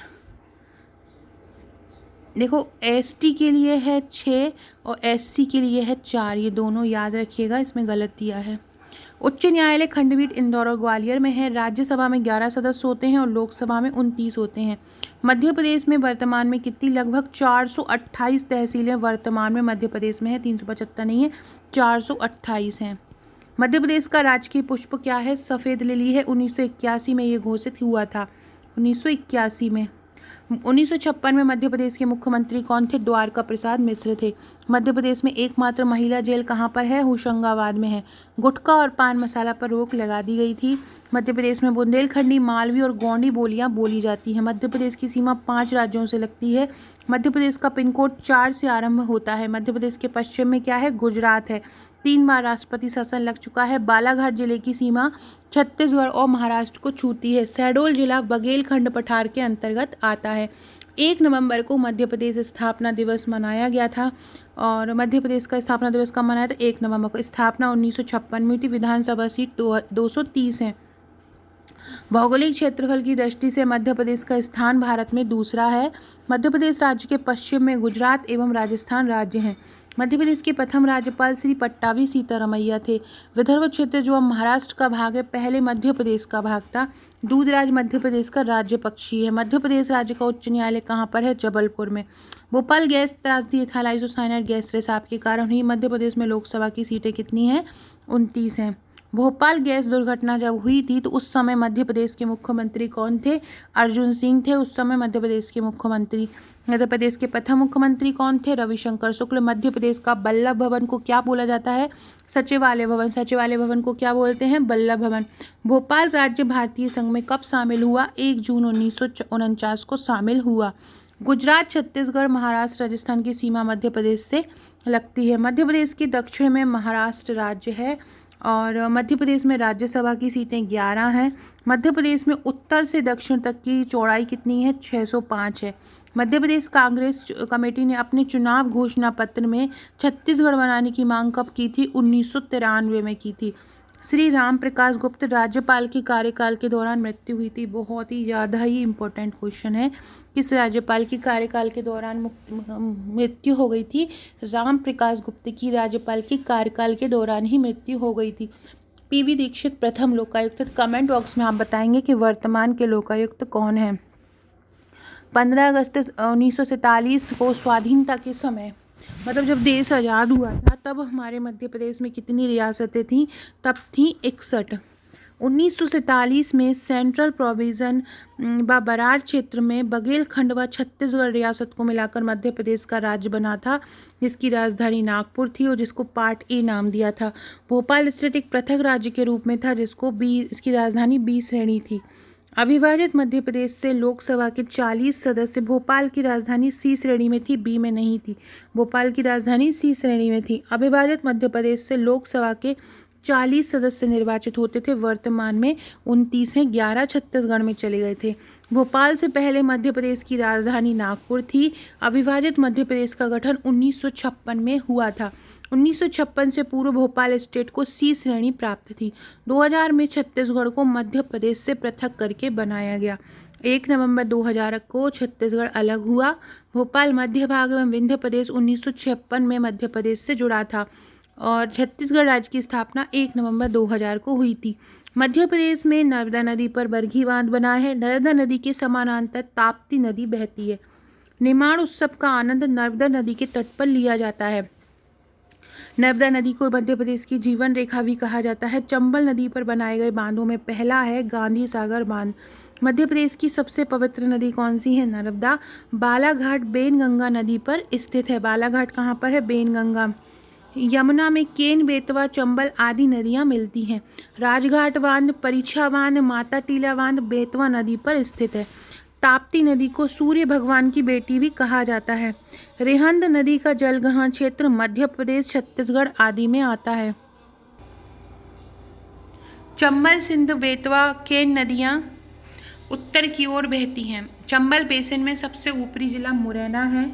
देखो एसटी के लिए है 6 और एससी के लिए है 4, ये दोनों याद रखिएगा, इसमें गलत दिया है। उच्च न्यायालय खंडपीठ इंदौर और ग्वालियर में है। राज्यसभा में 11 सदस्य होते हैं और लोकसभा में 29 होते हैं। मध्य प्रदेश में वर्तमान में कितनी? लगभग 428 तहसीलें वर्तमान में मध्य प्रदेश में है। 375 नहीं है, 428 हैं। मध्य प्रदेश का राजकीय पुष्प क्या है? सफ़ेद लिली है। 1981 में ये घोषित हुआ था। 1981 में। 1956 में मध्य प्रदेश के मुख्यमंत्री कौन थे? द्वारका प्रसाद मिश्र थे। मध्य प्रदेश में एकमात्र महिला जेल कहाँ पर है? होशंगाबाद में है। गुटखा और पान मसाला पर रोक लगा दी गई थी। मध्य प्रदेश में बुंदेलखंडी, मालवी और गोंडी बोलियां बोली जाती हैं। मध्य प्रदेश की सीमा 5 राज्यों से लगती है। मध्य प्रदेश का पिन कोड 4 से आरंभ होता है। मध्य प्रदेश के पश्चिम में क्या है? गुजरात है। 3 बार राष्ट्रपति शासन लग चुका है। बालाघाट जिले की सीमा छत्तीसगढ़ और महाराष्ट्र को छूती है। शहडोल जिला बघेलखंड पठार के अंतर्गत आता है। 1 नवंबर को मध्य प्रदेश स्थापना दिवस मनाया गया था और मध्य प्रदेश का स्थापना दिवस कब मनाया था? 1 नवंबर को। स्थापना 1956 में थी। विधानसभा सीट 230 है। भौगोलिक क्षेत्रफल की दृष्टि से मध्य प्रदेश का स्थान भारत में दूसरा है। मध्य प्रदेश राज्य के पश्चिम में गुजरात एवं राजस्थान राज्य हैं। मध्य प्रदेश के प्रथम राज्यपाल श्री पट्टाभी सीतारमैया थे। विदर्भ क्षेत्र जो अब महाराष्ट्र का भाग है, पहले मध्य प्रदेश का भाग था। दूधराज मध्य प्रदेश का राज्य पक्षी है। मध्य प्रदेश राज्य का उच्च न्यायालय कहाँ पर है? जबलपुर में। भोपाल गैस त्रासदी एथिल आइसोसाइनेट गैस रिसाव के कारण ही मध्य प्रदेश में लोकसभा की सीटें कितनी हैं? 29 हैं। भोपाल गैस दुर्घटना जब हुई थी तो उस समय मध्य प्रदेश के मुख्यमंत्री कौन थे? अर्जुन सिंह थे उस समय मध्य प्रदेश के मुख्यमंत्री। मध्य प्रदेश के प्रथम मुख्यमंत्री कौन थे? रविशंकर शुक्ल। मध्य प्रदेश का बल्लभ भवन को क्या बोला जाता है? सचिवालय भवन। सचिवालय भवन को क्या बोलते हैं? बल्लभ भवन। भोपाल राज्य भारतीय संघ में कब शामिल हुआ? 1 जून 1949 को शामिल हुआ। गुजरात, छत्तीसगढ़, महाराष्ट्र, राजस्थान की सीमा मध्य प्रदेश से लगती है। मध्य प्रदेश के दक्षिण में महाराष्ट्र राज्य है और मध्य प्रदेश में राज्यसभा की सीटें 11 हैं। मध्य प्रदेश में उत्तर से दक्षिण तक की चौड़ाई कितनी है? 605 है। मध्य प्रदेश कांग्रेस कमेटी ने अपने चुनाव घोषणा पत्र में छत्तीसगढ़ बनाने की मांग कब की थी? 1993 में की थी। श्री राम प्रकाश गुप्त राज्यपाल के कार्यकाल के दौरान मृत्यु हुई थी। बहुत ही ज़्यादा ही इम्पोर्टेंट क्वेश्चन है। किस राज्यपाल के कार्यकाल के दौरान मृत्यु हो गई थी? राम प्रकाश गुप्त की राज्यपाल के कार्यकाल के दौरान ही मृत्यु हो गई थी। पीवी दीक्षित प्रथम लोकायुक्त। कमेंट बॉक्स में आप बताएंगे कि वर्तमान के लोकायुक्त कौन है। 15 अगस्त 1947 को स्वाधीनता के समय, मतलब जब देश आज़ाद हुआ था, तब हमारे मध्य प्रदेश में कितनी रियासतें थीं? तब थीं 61। 1947 में सेंट्रल प्रोविजन व बरार क्षेत्र में बघेलखंड व छत्तीसगढ़ रियासत को मिलाकर मध्य प्रदेश का राज्य बना था, जिसकी राजधानी नागपुर थी और जिसको पार्ट ए नाम दिया था। भोपाल स्टेट एक पृथक राज्य के रूप में था जिसको इसकी राजधानी बी श्रेणी थी। अविभाजित मध्य प्रदेश से लोकसभा के 40 सदस्य। भोपाल की राजधानी सी श्रेणी में थी, बी में नहीं थी। भोपाल की राजधानी सी श्रेणी में थी। अविभाजित मध्य प्रदेश से लोकसभा के 40 सदस्य निर्वाचित होते थे। वर्तमान में 29 हैं, 11 छत्तीसगढ़ में चले गए थे। भोपाल से पहले मध्य प्रदेश की राजधानी नागपुर थी। अविभाजित मध्य प्रदेश का गठन 1956 में हुआ था। 1956 से पूर्व भोपाल स्टेट को सी श्रेणी प्राप्त थी। 2000 में छत्तीसगढ़ को मध्य प्रदेश से पृथक करके बनाया गया। 1 नवंबर 2000 को छत्तीसगढ़ अलग हुआ। भोपाल मध्य भाग एवं विंध्य प्रदेश 1956 में मध्य प्रदेश से जुड़ा था और छत्तीसगढ़ राज्य की स्थापना 1 नवंबर 2000 को हुई थी। मध्य प्रदेश में नर्मदा नदी पर बरघी बांध बना है। नर्मदा नदी के समानांतर ताप्ती नदी बहती है। निमाड़ उत्सव का आनंद नर्मदा नदी के तट पर लिया जाता है। नर्मदा नदी को मध्य प्रदेश की जीवन रेखा भी कहा जाता है। चंबल नदी पर बनाए गए बांधों में पहला है गांधी सागर बांध। मध्य प्रदेश की सबसे पवित्र नदी कौन सी है? नर्मदा। बालाघाट बेनगंगा नदी पर स्थित है। बालाघाट कहाँ पर है? बेनगंगा। यमुना में केन, बेतवा, चंबल आदि नदियां मिलती हैं। राजघाट बांध, परीक्षा बांध, माता टीला बांध बेतवा नदी पर स्थित है। ताप्ती नदी को सूर्य भगवान की बेटी भी कहा जाता है। रिहंद नदी का जलग्रहण क्षेत्र मध्य प्रदेश, छत्तीसगढ़ आदि में आता है। चंबल, सिंध, बेतवा, केन नदियां उत्तर की ओर बहती हैं। चंबल बेसिन में सबसे ऊपरी जिला मुरैना है।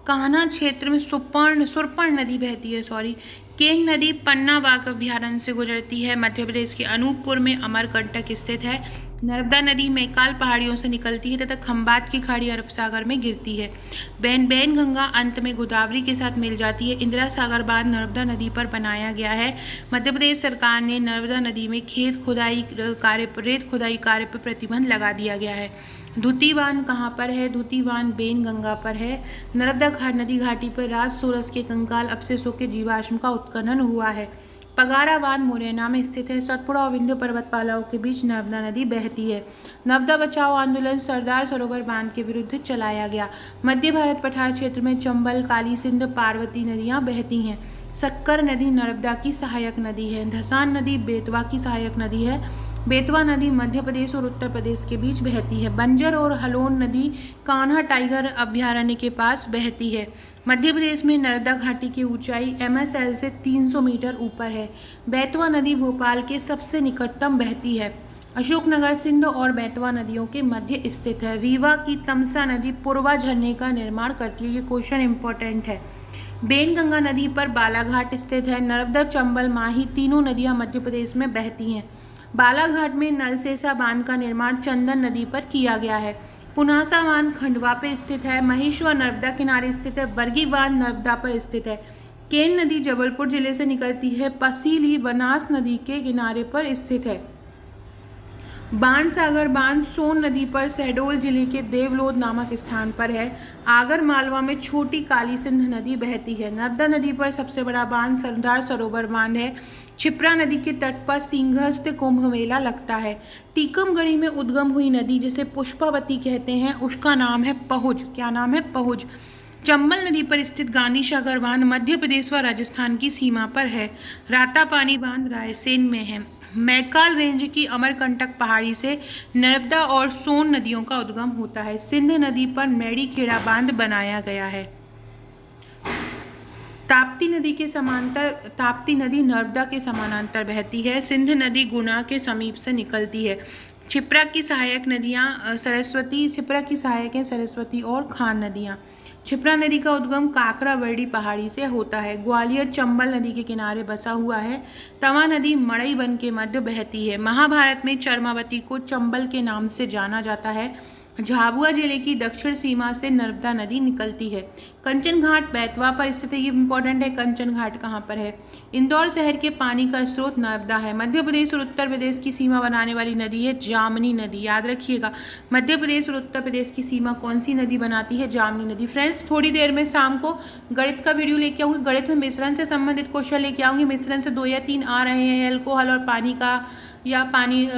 कान्हा क्षेत्र में सुरपर्ण नदी बहती है। केन नदी पन्ना बाघ अभ्यारण्य से गुजरती है। मध्य प्रदेश के अनूपपुर में अमरकंटक स्थित है। नर्मदा नदी मैकाल पहाड़ियों से निकलती है तथा खंबात की खाड़ी अरब सागर में गिरती है। बेनगंगा अंत में गोदावरी के साथ मिल जाती है। इंदिरा सागर बांध नर्मदा नदी पर बनाया गया है। मध्य प्रदेश सरकार ने नर्मदा नदी में रेत खुदाई कार्य पर प्रतिबंध लगा दिया गया है। धुती बांध कहाँ पर है? धुती बांध बेनगंगा पर है। नर्मदा नदी घाटी पर राज सूरज के कंकाल अवशेषों के जीवाश्म का उत्खनन हुआ है। पगारा बांध मुरैना में स्थित है। सतपुड़ा और विंध्य पर्वतमालाओं के बीच नर्मदा नदी बहती है। नर्मदा बचाओ आंदोलन सरदार सरोवर बांध के विरुद्ध चलाया गया। मध्य भारत पठार क्षेत्र में चंबल, काली सिंध, पार्वती नदियां बहती हैं। सक्कर नदी नर्मदा की सहायक नदी है। धसान नदी बेतवा की सहायक नदी है। बेतवा नदी मध्य प्रदेश और उत्तर प्रदेश के बीच बहती है। बंजर और हलोन नदी कान्हा टाइगर अभयारण्य के पास बहती है। मध्य प्रदेश में नर्मदा घाटी की ऊंचाई MSL से 300 मीटर ऊपर है। बेतवा नदी भोपाल के सबसे निकटतम बहती है। अशोकनगर सिंध और बेतवा नदियों के मध्य स्थित है। रीवा की तमसा नदी पूर्वा झरने का निर्माण करती है। ये क्वेश्चन इंपॉर्टेंट है। बेनगंगा नदी पर बालाघाट स्थित है। नर्मदा, चंबल, माही तीनों नदियां मध्य प्रदेश में बहती हैं। बालाघाट में नलसेसा बांध का निर्माण चंदन नदी पर किया गया है। पुनासा बांध खंडवा पे स्थित है। महेश्वर नर्मदा किनारे स्थित है। बरगी बांध नर्मदा पर स्थित है। केन नदी जबलपुर जिले से निकलती है। पसीली बनास नदी के किनारे पर स्थित है। बाणसागर बांध सोन नदी पर शहडोल जिले के देवलोद नामक स्थान पर है। आगर मालवा में छोटी काली सिंध नदी बहती है। नर्मदा नदी पर सबसे बड़ा बांध सरदार सरोवर बांध है। क्षिप्रा नदी के तट पर सिंहस्थ कुंभ मेला लगता है। टीकमगढ़ी में उद्गम हुई नदी जिसे पुष्पावती कहते हैं, उसका नाम है पहुज। क्या नाम है? पहुज। चंबल नदी पर स्थित गांधी सागर बांध मध्य प्रदेश व राजस्थान की सीमा पर है। रातापानी बांध रायसेन में है। मैकाल रेंज की अमरकंटक पहाड़ी से नर्मदा और सोन नदियों का उद्गम होता है। सिंध नदी पर मेड़ीखेड़ा बांध बनाया गया है। ताप्ती नदी नर्मदा के समानांतर बहती है। सिंध नदी गुना के समीप से निकलती है। क्षिप्रा की सहायक हैं सरस्वती और खान नदियां। क्षिप्रा नदी का उद्गम काकरावर्डी पहाड़ी से होता है। ग्वालियर चंबल नदी के किनारे बसा हुआ है। तवा नदी मड़ई वन के मध्य बहती है। महाभारत में चर्मावती को चंबल के नाम से जाना जाता है। झाबुआ जिले की दक्षिण सीमा से नर्मदा नदी निकलती है। कंचन घाट बेतवा पर स्थित है। ये इंपॉर्टेंट है। कंचन घाट कहाँ पर है? इंदौर शहर के पानी का स्रोत नर्मदा है। मध्य प्रदेश और उत्तर प्रदेश की सीमा बनाने वाली नदी है जामनी नदी। याद रखिएगा, मध्य प्रदेश और उत्तर प्रदेश की सीमा कौन सी नदी बनाती है? जामनी नदी। फ्रेंड्स, थोड़ी देर में शाम को गणित का वीडियो लेके आऊंगी। गणित में मिश्रण से संबंधित क्वेश्चन लेके आऊंगी। मिश्रण से 2 या 3 आ रहे हैं, अल्कोहल और पानी का, या पानी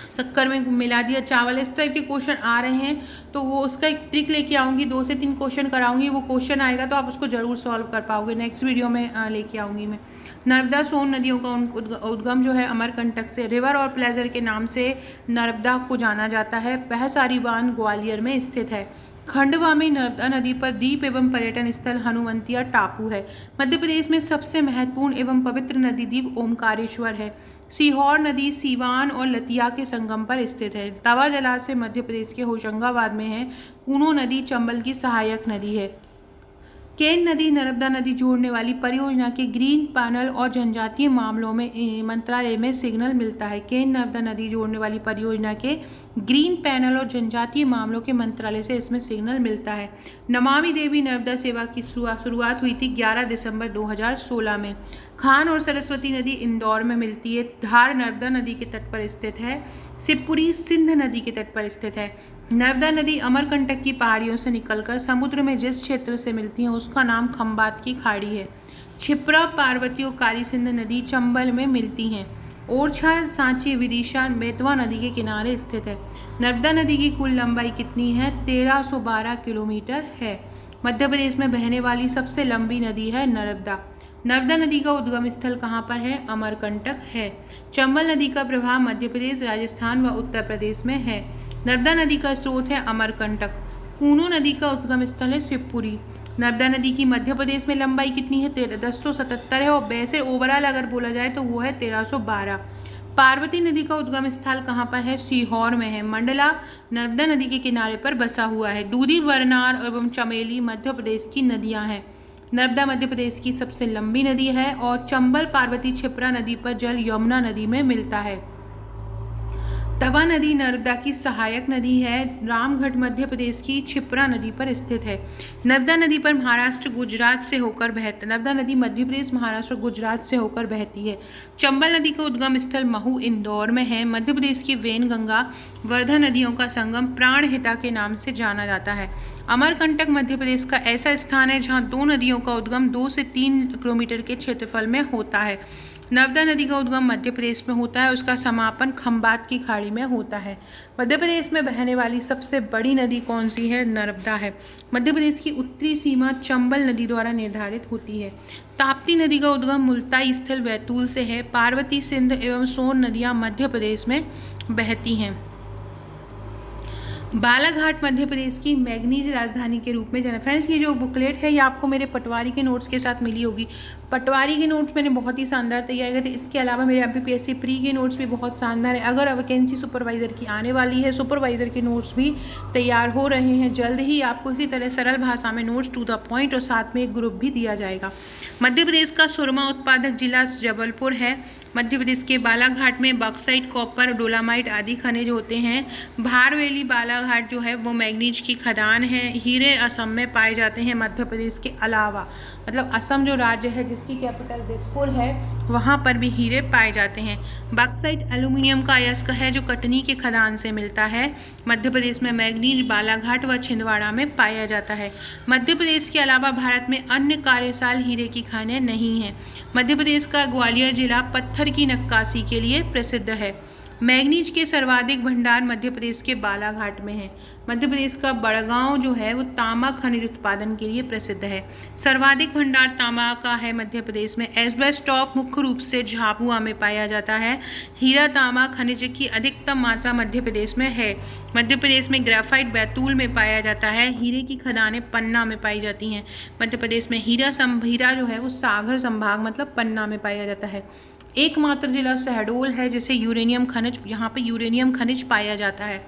शक्कर में मिला दिया चावल, इस तरह के क्वेश्चन आ रहे हैं। तो वो उसका एक ट्रिक लेके आऊँगी। 2 से 3 क्वेश्चन कराऊंगी। वो क्वेश्चन आएगा तो आप उसको जरूर सॉल्व कर पाओगे। नेक्स्ट वीडियो में लेके आऊँगी मैं। नर्मदा सोन नदियों का उद्गम जो है अमरकंटक से, रिवर और प्लेजर के नाम से नर्मदा को जाना जाता है। बहसारी बांध ग्वालियर में स्थित है। खंडवा में नर्मदा नदी पर द्वीप एवं पर्यटन स्थल हनुवंतिया टापू है। मध्य प्रदेश में सबसे महत्वपूर्ण एवं पवित्र नदी द्वीप ओमकारेश्वर है। सीहोर नदी सीवान और लतिया के संगम पर स्थित है। तवा जलाशय मध्य प्रदेश के होशंगाबाद में है। कूनो नदी चंबल की सहायक नदी है। केन नदी नर्मदा नदी जोड़ने वाली परियोजना के ग्रीन पैनल और जनजातीय मामलों में मंत्रालय में सिग्नल मिलता है। केन नर्मदा नदी जोड़ने वाली परियोजना के ग्रीन पैनल और जनजातीय मामलों के मंत्रालय से इसमें सिग्नल मिलता है। नमामि देवी नर्मदा सेवा की शुरुआत हुई थी 11 दिसंबर 2016 में। खान और सरस्वती नदी इंदौर में मिलती है। धार नर्मदा नदी के तट पर स्थित है। शिवपुरी सिंध नदी के तट पर स्थित है। नर्मदा नदी अमरकंटक की पहाड़ियों से निकलकर समुद्र में जिस क्षेत्र से मिलती है उसका नाम खंबात की खाड़ी है। क्षिप्रा, पार्वती और काली सिंध नदी चंबल में मिलती हैं। ओरछा, सांची, विदिशा बेतवा नदी के किनारे स्थित है। नर्मदा नदी की कुल लंबाई कितनी है? 1312 किलोमीटर है। मध्य प्रदेश में बहने वाली सबसे लंबी नदी है नर्मदा। नर्मदा नदी का उद्गम स्थल कहाँ पर है? अमरकंटक है। चंबल नदी का प्रवाह मध्य प्रदेश, राजस्थान व उत्तर प्रदेश में है। नर्मदा नदी का स्रोत है अमरकंटक। कूनो नदी का उद्गम स्थल है शिवपुरी। नर्मदा नदी की मध्य प्रदेश में लंबाई कितनी है? 1377 है। और वैसे ओवरऑल अगर बोला जाए तो वो है 1312। पार्वती नदी का उद्गम स्थल कहाँ पर है? सीहोर में है। मंडला नर्मदा नदी के किनारे पर बसा हुआ है। दूधी, वरनार एवं चमेली मध्य प्रदेश की नदियाँ हैं। नर्मदा मध्य प्रदेश की सबसे लंबी नदी है। और चंबल, पार्वती, क्षिप्रा नदी पर जल यमुना नदी में मिलता है। तवा नदी नर्मदा की सहायक नदी है। रामगढ़ मध्य प्रदेश की क्षिप्रा नदी पर स्थित है। नर्मदा नदी पर महाराष्ट्र गुजरात से होकर बहती नर्मदा नदी मध्य प्रदेश, महाराष्ट्र, गुजरात से होकर बहती है। चंबल नदी का उद्गम स्थल महू इंदौर में है। मध्य प्रदेश की वेनगंगा, वर्धा नदियों का संगम प्राणहिता के नाम से जाना जाता है। अमरकंटक मध्य प्रदेश का ऐसा स्थान है जहाँ 2 नदियों का उद्गम 2 से 3 किलोमीटर के क्षेत्रफल में होता है। नर्मदा नदी का उद्गम मध्य प्रदेश में होता है, उसका समापन खंबात की खाड़ी में होता है। मध्य प्रदेश में बहने वाली सबसे बड़ी नदी कौन सी है? नर्मदा है। मध्य प्रदेश की उत्तरी सीमा चंबल नदी द्वारा निर्धारित होती है। ताप्ती नदी का उद्गम मुल्ताई स्थल बैतूल से है। पार्वती, सिंध एवं सोन नदियां मध्य प्रदेश में बहती हैं। बालाघाट मध्य प्रदेश की मैग्नीज राजधानी के रूप में जाना। फ्रेंड्स, ये जो बुकलेट है ये आपको मेरे पटवारी के नोट्स के साथ मिली होगी। पटवारी के नोट्स मैंने बहुत ही शानदार तैयार किए थे। इसके अलावा मेरे एमपीपीएससी प्री के नोट्स भी बहुत शानदार है। अगर वैकेंसी सुपरवाइजर की आने वाली है, सुपरवाइजर के नोट्स भी तैयार हो रहे हैं। जल्द ही आपको इसी तरह सरल भाषा में नोट्स टू द पॉइंट और साथ में एक ग्रुप भी दिया जाएगा। मध्य प्रदेश का सुरमा उत्पादक जिला जबलपुर है। मध्य प्रदेश के बालाघाट में बॉक्साइट, कॉपर, डोलामाइट आदि खनिज होते हैं। भारवेली बालाघाट जो है वो मैग्नीज की खदान है। हीरे असम में पाए जाते हैं मध्य प्रदेश के अलावा, मतलब असम जो राज्य है जिसकी कैपिटल दिसपुर है वहाँ पर भी हीरे पाए जाते हैं। बॉक्साइट एल्यूमिनियम का अयस्क है जो कटनी के खदान से मिलता है। मध्य प्रदेश में मैग्नीज बालाघाट व छिंदवाड़ा में पाया जाता है। मध्य प्रदेश के अलावा भारत में अन्य कार्यशाल हीरे की खानें नहीं हैं। मध्य प्रदेश का ग्वालियर जिला पत्थर की नक्काशी के लिए प्रसिद्ध है। मैग्नीज के सर्वाधिक भंडार मध्य प्रदेश के बालाघाट में है। मध्य प्रदेश का बड़गांव जो है वो तांबा खनिज उत्पादन के लिए प्रसिद्ध है। सर्वाधिक भंडार तांबा का है मध्य प्रदेश में। एस्बेस्टॉस मुख्य रूप से झाबुआ में पाया जाता है। हीरा तांबा खनिज की अधिकतम मात्रा मध्य प्रदेश में है। मध्य प्रदेश में ग्रेफाइट बैतूल में पाया जाता है। हीरे की खदानें पन्ना में पाई जाती हैं। मध्य प्रदेश में हीरा जो है वो सागर संभाग मतलब पन्ना में पाया जाता है। एकमात्र जिला शहडोल है जिसे यूरेनियम खनिज, यहाँ पे यूरेनियम खनिज पाया जाता है।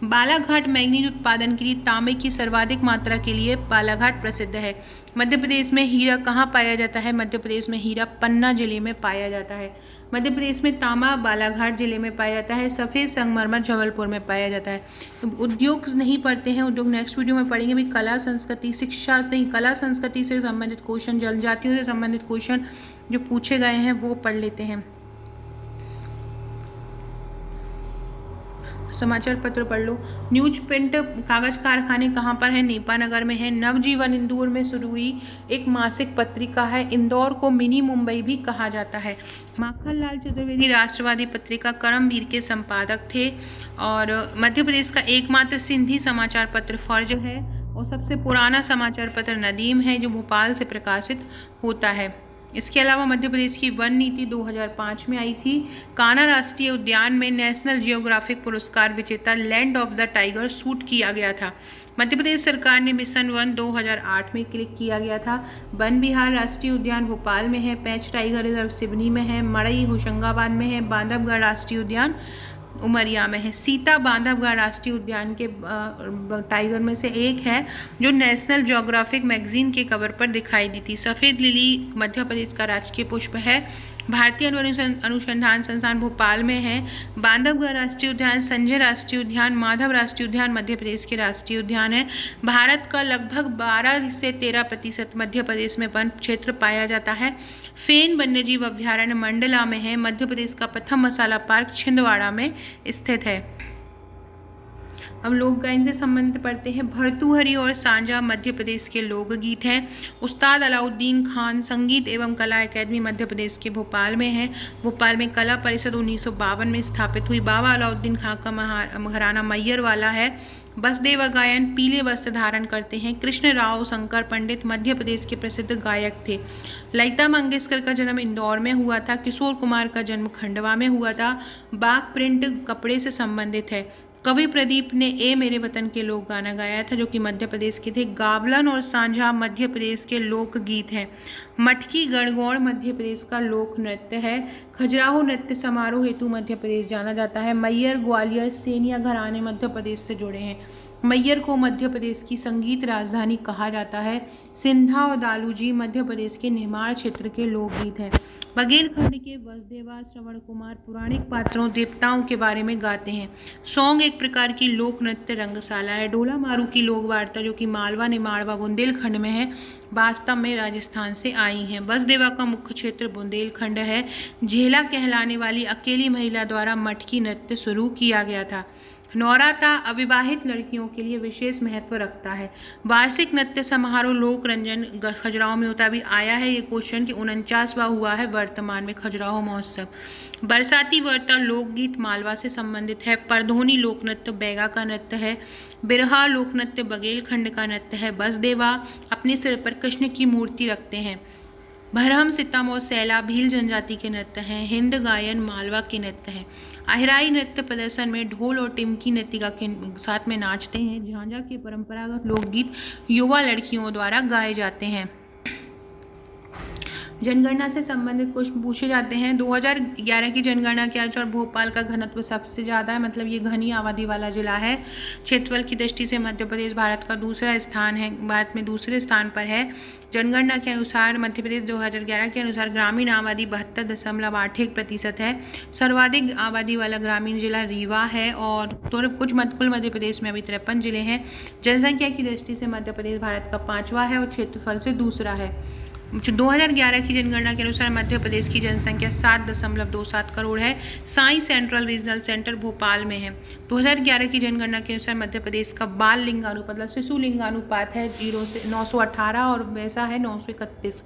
बालाघाट मैग्नीज उत्पादन के लिए तांबे की सर्वाधिक मात्रा के लिए बालाघाट प्रसिद्ध है। मध्य प्रदेश में हीरा कहाँ पाया जाता है? मध्य प्रदेश में हीरा पन्ना जिले में पाया जाता है। मध्य प्रदेश में तांबा बालाघाट जिले में पाया जाता है। सफ़ेद संगमरमर जबलपुर में पाया जाता है। तो उद्योग नहीं पढ़ते हैं, उद्योग नेक्स्ट वीडियो में पढ़ेंगे। भी कला संस्कृति शिक्षा से, कला संस्कृति से संबंधित क्वेश्चन, जनजातियों से संबंधित क्वेश्चन जो पूछे गए हैं वो पढ़ लेते हैं। समाचार पत्र पढ़ लो। न्यूज प्रिंट कागज कारखाने कहाँ पर है? नेपानगर में है। नवजीवन इंदौर में शुरू हुई एक मासिक पत्रिका है। इंदौर को मिनी मुंबई भी कहा जाता है। माखनलाल चतुर्वेदी राष्ट्रवादी पत्रिका कर्मवीर के संपादक थे। और मध्य प्रदेश का एकमात्र सिंधी समाचार पत्र फर्ज है। और सबसे पुराना समाचार पत्र नदीम है जो भोपाल से प्रकाशित होता है। इसके अलावा मध्य प्रदेश की वन नीति 2005 में आई थी। कान्हा राष्ट्रीय उद्यान में नेशनल जियोग्राफिक पुरस्कार विजेता land of the tiger shoot किया गया था। मध्य प्रदेश सरकार ने मिशन वन 2008 में क्लिक किया गया था। वन विहार राष्ट्रीय उद्यान भोपाल में है। पेंच टाइगर रिजर्व सिवनी में है। मड़ई होशंगाबाद में है। बांधवगढ़ राष्ट्रीय उद्यान उमरिया में है। सीता बांधवगढ़ राष्ट्रीय उद्यान के टाइगर में से एक है जो नेशनल ज्योग्राफिक मैगजीन के कवर पर दिखाई दी थी। सफ़ेद लिली मध्य प्रदेश का राजकीय पुष्प है। भारतीय अनुसंधान संस्थान भोपाल में है। बांधवगढ़ राष्ट्रीय उद्यान, संजय राष्ट्रीय उद्यान, माधव राष्ट्रीय उद्यान मध्य प्रदेश के राष्ट्रीय उद्यान है। भारत का लगभग 12 से 13% मध्य प्रदेश में वन क्षेत्र पाया जाता है। फेन वन्यजीव अभ्यारण्य मंडला में है। मध्य प्रदेश का प्रथम मसाला पार्क छिंदवाड़ा में स्थित है। अब लोक गायन से संबंधित पढ़ते हैं। भर्तृहरि और सांझा मध्य प्रदेश के लोकगीत हैं। उस्ताद अलाउद्दीन खान संगीत एवं कला एकेडमी मध्य प्रदेश के भोपाल में है। भोपाल में कला परिषद 1952 में स्थापित हुई। बाबा अलाउद्दीन खान का घराना मैयर वाला है। बसदेव गायन पीले वस्त्र धारण करते हैं। कृष्ण राव शंकर पंडित मध्य प्रदेश के प्रसिद्ध गायक थे। ललिता मंगेशकर का जन्म इंदौर में हुआ था। किशोर कुमार का जन्म खंडवा में हुआ था। बाग प्रिंट कपड़े से संबंधित है। कवि प्रदीप ने ए मेरे वतन के लोग गाना गाया था जो कि मध्य प्रदेश के थे। गावलन और सांझा मध्य प्रदेश के लोकगीत हैं। मटकी गणगौर मध्य प्रदेश का लोक नृत्य है। खजुराहो नृत्य समारोह हेतु मध्य प्रदेश जाना जाता है। मैयर ग्वालियर सेनिया घराने मध्य प्रदेश से जुड़े हैं। मैयर को मध्य प्रदेश की संगीत राजधानी कहा जाता है। सिंधा और दालूजी मध्य प्रदेश के निर्माण क्षेत्र के लोकगीत हैं। बघेलखंड के वसुदेवा श्रवण कुमार पौराणिक पात्रों देवताओं के बारे में गाते हैं। सौंग एक प्रकार की लोक नृत्य रंगशाला है। डोला मारू की लोक वार्ता जो कि मालवा निमाड़वा बुंदेलखंड में है वास्तव में राजस्थान से आई हैं। वसुदेवा का मुख्य क्षेत्र बुंदेलखंड है। झेला कहलाने वाली अकेली महिला द्वारा मटकी नृत्य शुरू किया गया था। नौराता अविवाहित लड़कियों के लिए विशेष महत्व रखता है। वार्षिक नृत्य समारोह लोक रंजन खजुराहो में होता भी आया है ये क्वेश्चन कि 49वां हुआ है वर्तमान में खजुराहो महोत्सव। बरसाती वर्ता लोकगीत मालवा से संबंधित है। परधोनी लोक नृत्य बैगा का नृत्य है। बिरहा लोक नृत्य बघेलखंड का नृत्य है। बसदेवा अपने सिर पर कृष्ण की मूर्ति रखते हैं। भरहम सितम और सैला भील जनजाति के नृत्य हैं। हिंद गायन मालवा के नृत्य हैं। अहिराई नृत्य प्रदर्शन में ढोल और टिमकी नृत्यिका के साथ में नाचते हैं। झांझा के परंपरागत लोकगीत युवा लड़कियों द्वारा गाए जाते हैं। जनगणना से संबंधित क्वेश्चन पूछे जाते हैं। 2011 की जनगणना के अनुसार भोपाल का घनत्व सबसे ज़्यादा है, मतलब ये घनी आबादी वाला जिला है। क्षेत्रफल की दृष्टि से मध्य प्रदेश भारत का दूसरा स्थान है, भारत में दूसरे स्थान पर है। जनगणना के अनुसार मध्य प्रदेश 2011 के अनुसार ग्रामीण आबादी 72.81% है। सर्वाधिक आबादी वाला ग्रामीण जिला रीवा है और कुल मध्य प्रदेश में अभी 53 जिले हैं। जनसंख्या की दृष्टि से मध्य प्रदेश भारत का 5वां है और क्षेत्रफल से दूसरा है। 2011 की जनगणना के अनुसार मध्य प्रदेश की जनसंख्या 7.27 करोड़ है। Sai central regional centre Bhopal में है। 2011 की जनगणना के अनुसार मध्य प्रदेश का बाल लिंगानुपात मतलब शिशु लिंगानुपात है 0 से 918 और वैसा है 931।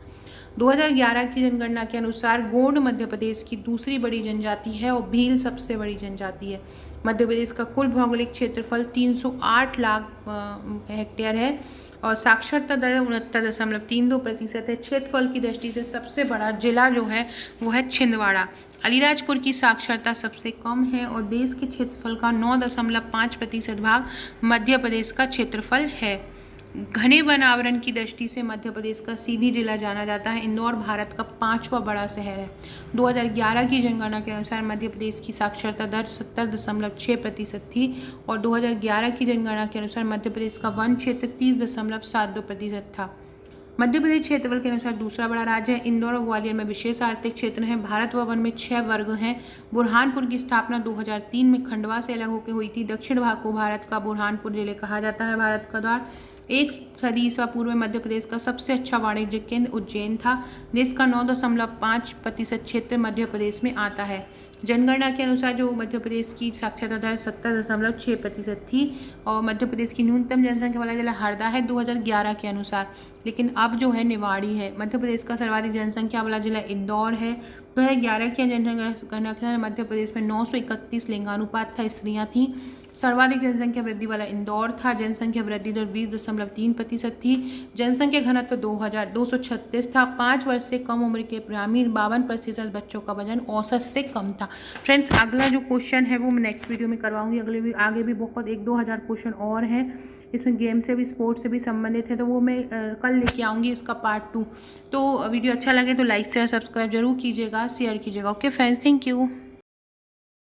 2011 की जनगणना के अनुसार गोंड मध्य प्रदेश की दूसरी बड़ी जनजाति है और भील सबसे बड़ी जनजाति है। मध्य प्रदेश का कुल भौगोलिक क्षेत्रफल 308 लाख हेक्टेयर है और साक्षरता दर 69.32% है। क्षेत्रफल की दृष्टि से सबसे बड़ा जिला जो है वो है छिंदवाड़ा। अलीराजपुर की साक्षरता सबसे कम है और देश के क्षेत्रफल का 9.5% भाग मध्य प्रदेश का क्षेत्रफल है। घने वन आवरण की दृष्टि से मध्य प्रदेश का सीधी जिला जाना जाता है। इंदौर भारत का 5वां बड़ा शहर है। 2011 की जनगणना के अनुसार मध्य प्रदेश की साक्षरता दर 70.6% थी और 2011 की जनगणना के अनुसार मध्य प्रदेश का वन क्षेत्र 30.72% था। मध्य प्रदेश क्षेत्रफल के अनुसार दूसरा बड़ा राज्य है। इंदौर और ग्वालियर में विशेष आर्थिक क्षेत्र हैं। भारत व वन में 6 वर्ग हैं। बुरहानपुर की स्थापना 2003 में खंडवा से अलग होकर हुई थी। दक्षिण भाग को भारत का बुरहानपुर जिले कहा जाता है। भारत का द्वार 1 सदी ईसा पूर्व में मध्य प्रदेश का सबसे अच्छा वाणिज्यिक केंद्र उज्जैन था, जिसका 9.5% क्षेत्र मध्य प्रदेश में आता है। जनगणना के अनुसार जो मध्य प्रदेश की साक्षरता दर 70.6% थी और मध्य प्रदेश की न्यूनतम जनसंख्या वाला जिला हरदा है 2011 के अनुसार, लेकिन अब जो है निवाड़ी है। मध्य प्रदेश का सर्वाधिक जनसंख्या वाला जिला इंदौर है। 2011 की जनगणना के मध्य प्रदेश में 931 लिंगानुपात था, स्त्रियां थीं। सर्वाधिक जनसंख्या वृद्धि वाला इंदौर था। जनसंख्या वृद्धि दर 20.3% थी। जनसंख्या घनत्व 236 था। 5 वर्ष से कम उम्र के ग्रामीण 52% बच्चों का वजन औसत से कम था। फ्रेंड्स, अगला जो क्वेश्चन है वो मैं नेक्स्ट वीडियो में करवाऊंगी। आगे भी बहुत 1-2 हज़ार क्वेश्चन और हैं। इसमें गेम से भी स्पोर्ट्स से भी संबंधित है, तो वो मैं कल लेके आऊँगी इसका पार्ट 2। तो वीडियो अच्छा लगे तो लाइक शेयर सब्सक्राइब जरूर कीजिएगा, शेयर कीजिएगा। Okay friends, thank you.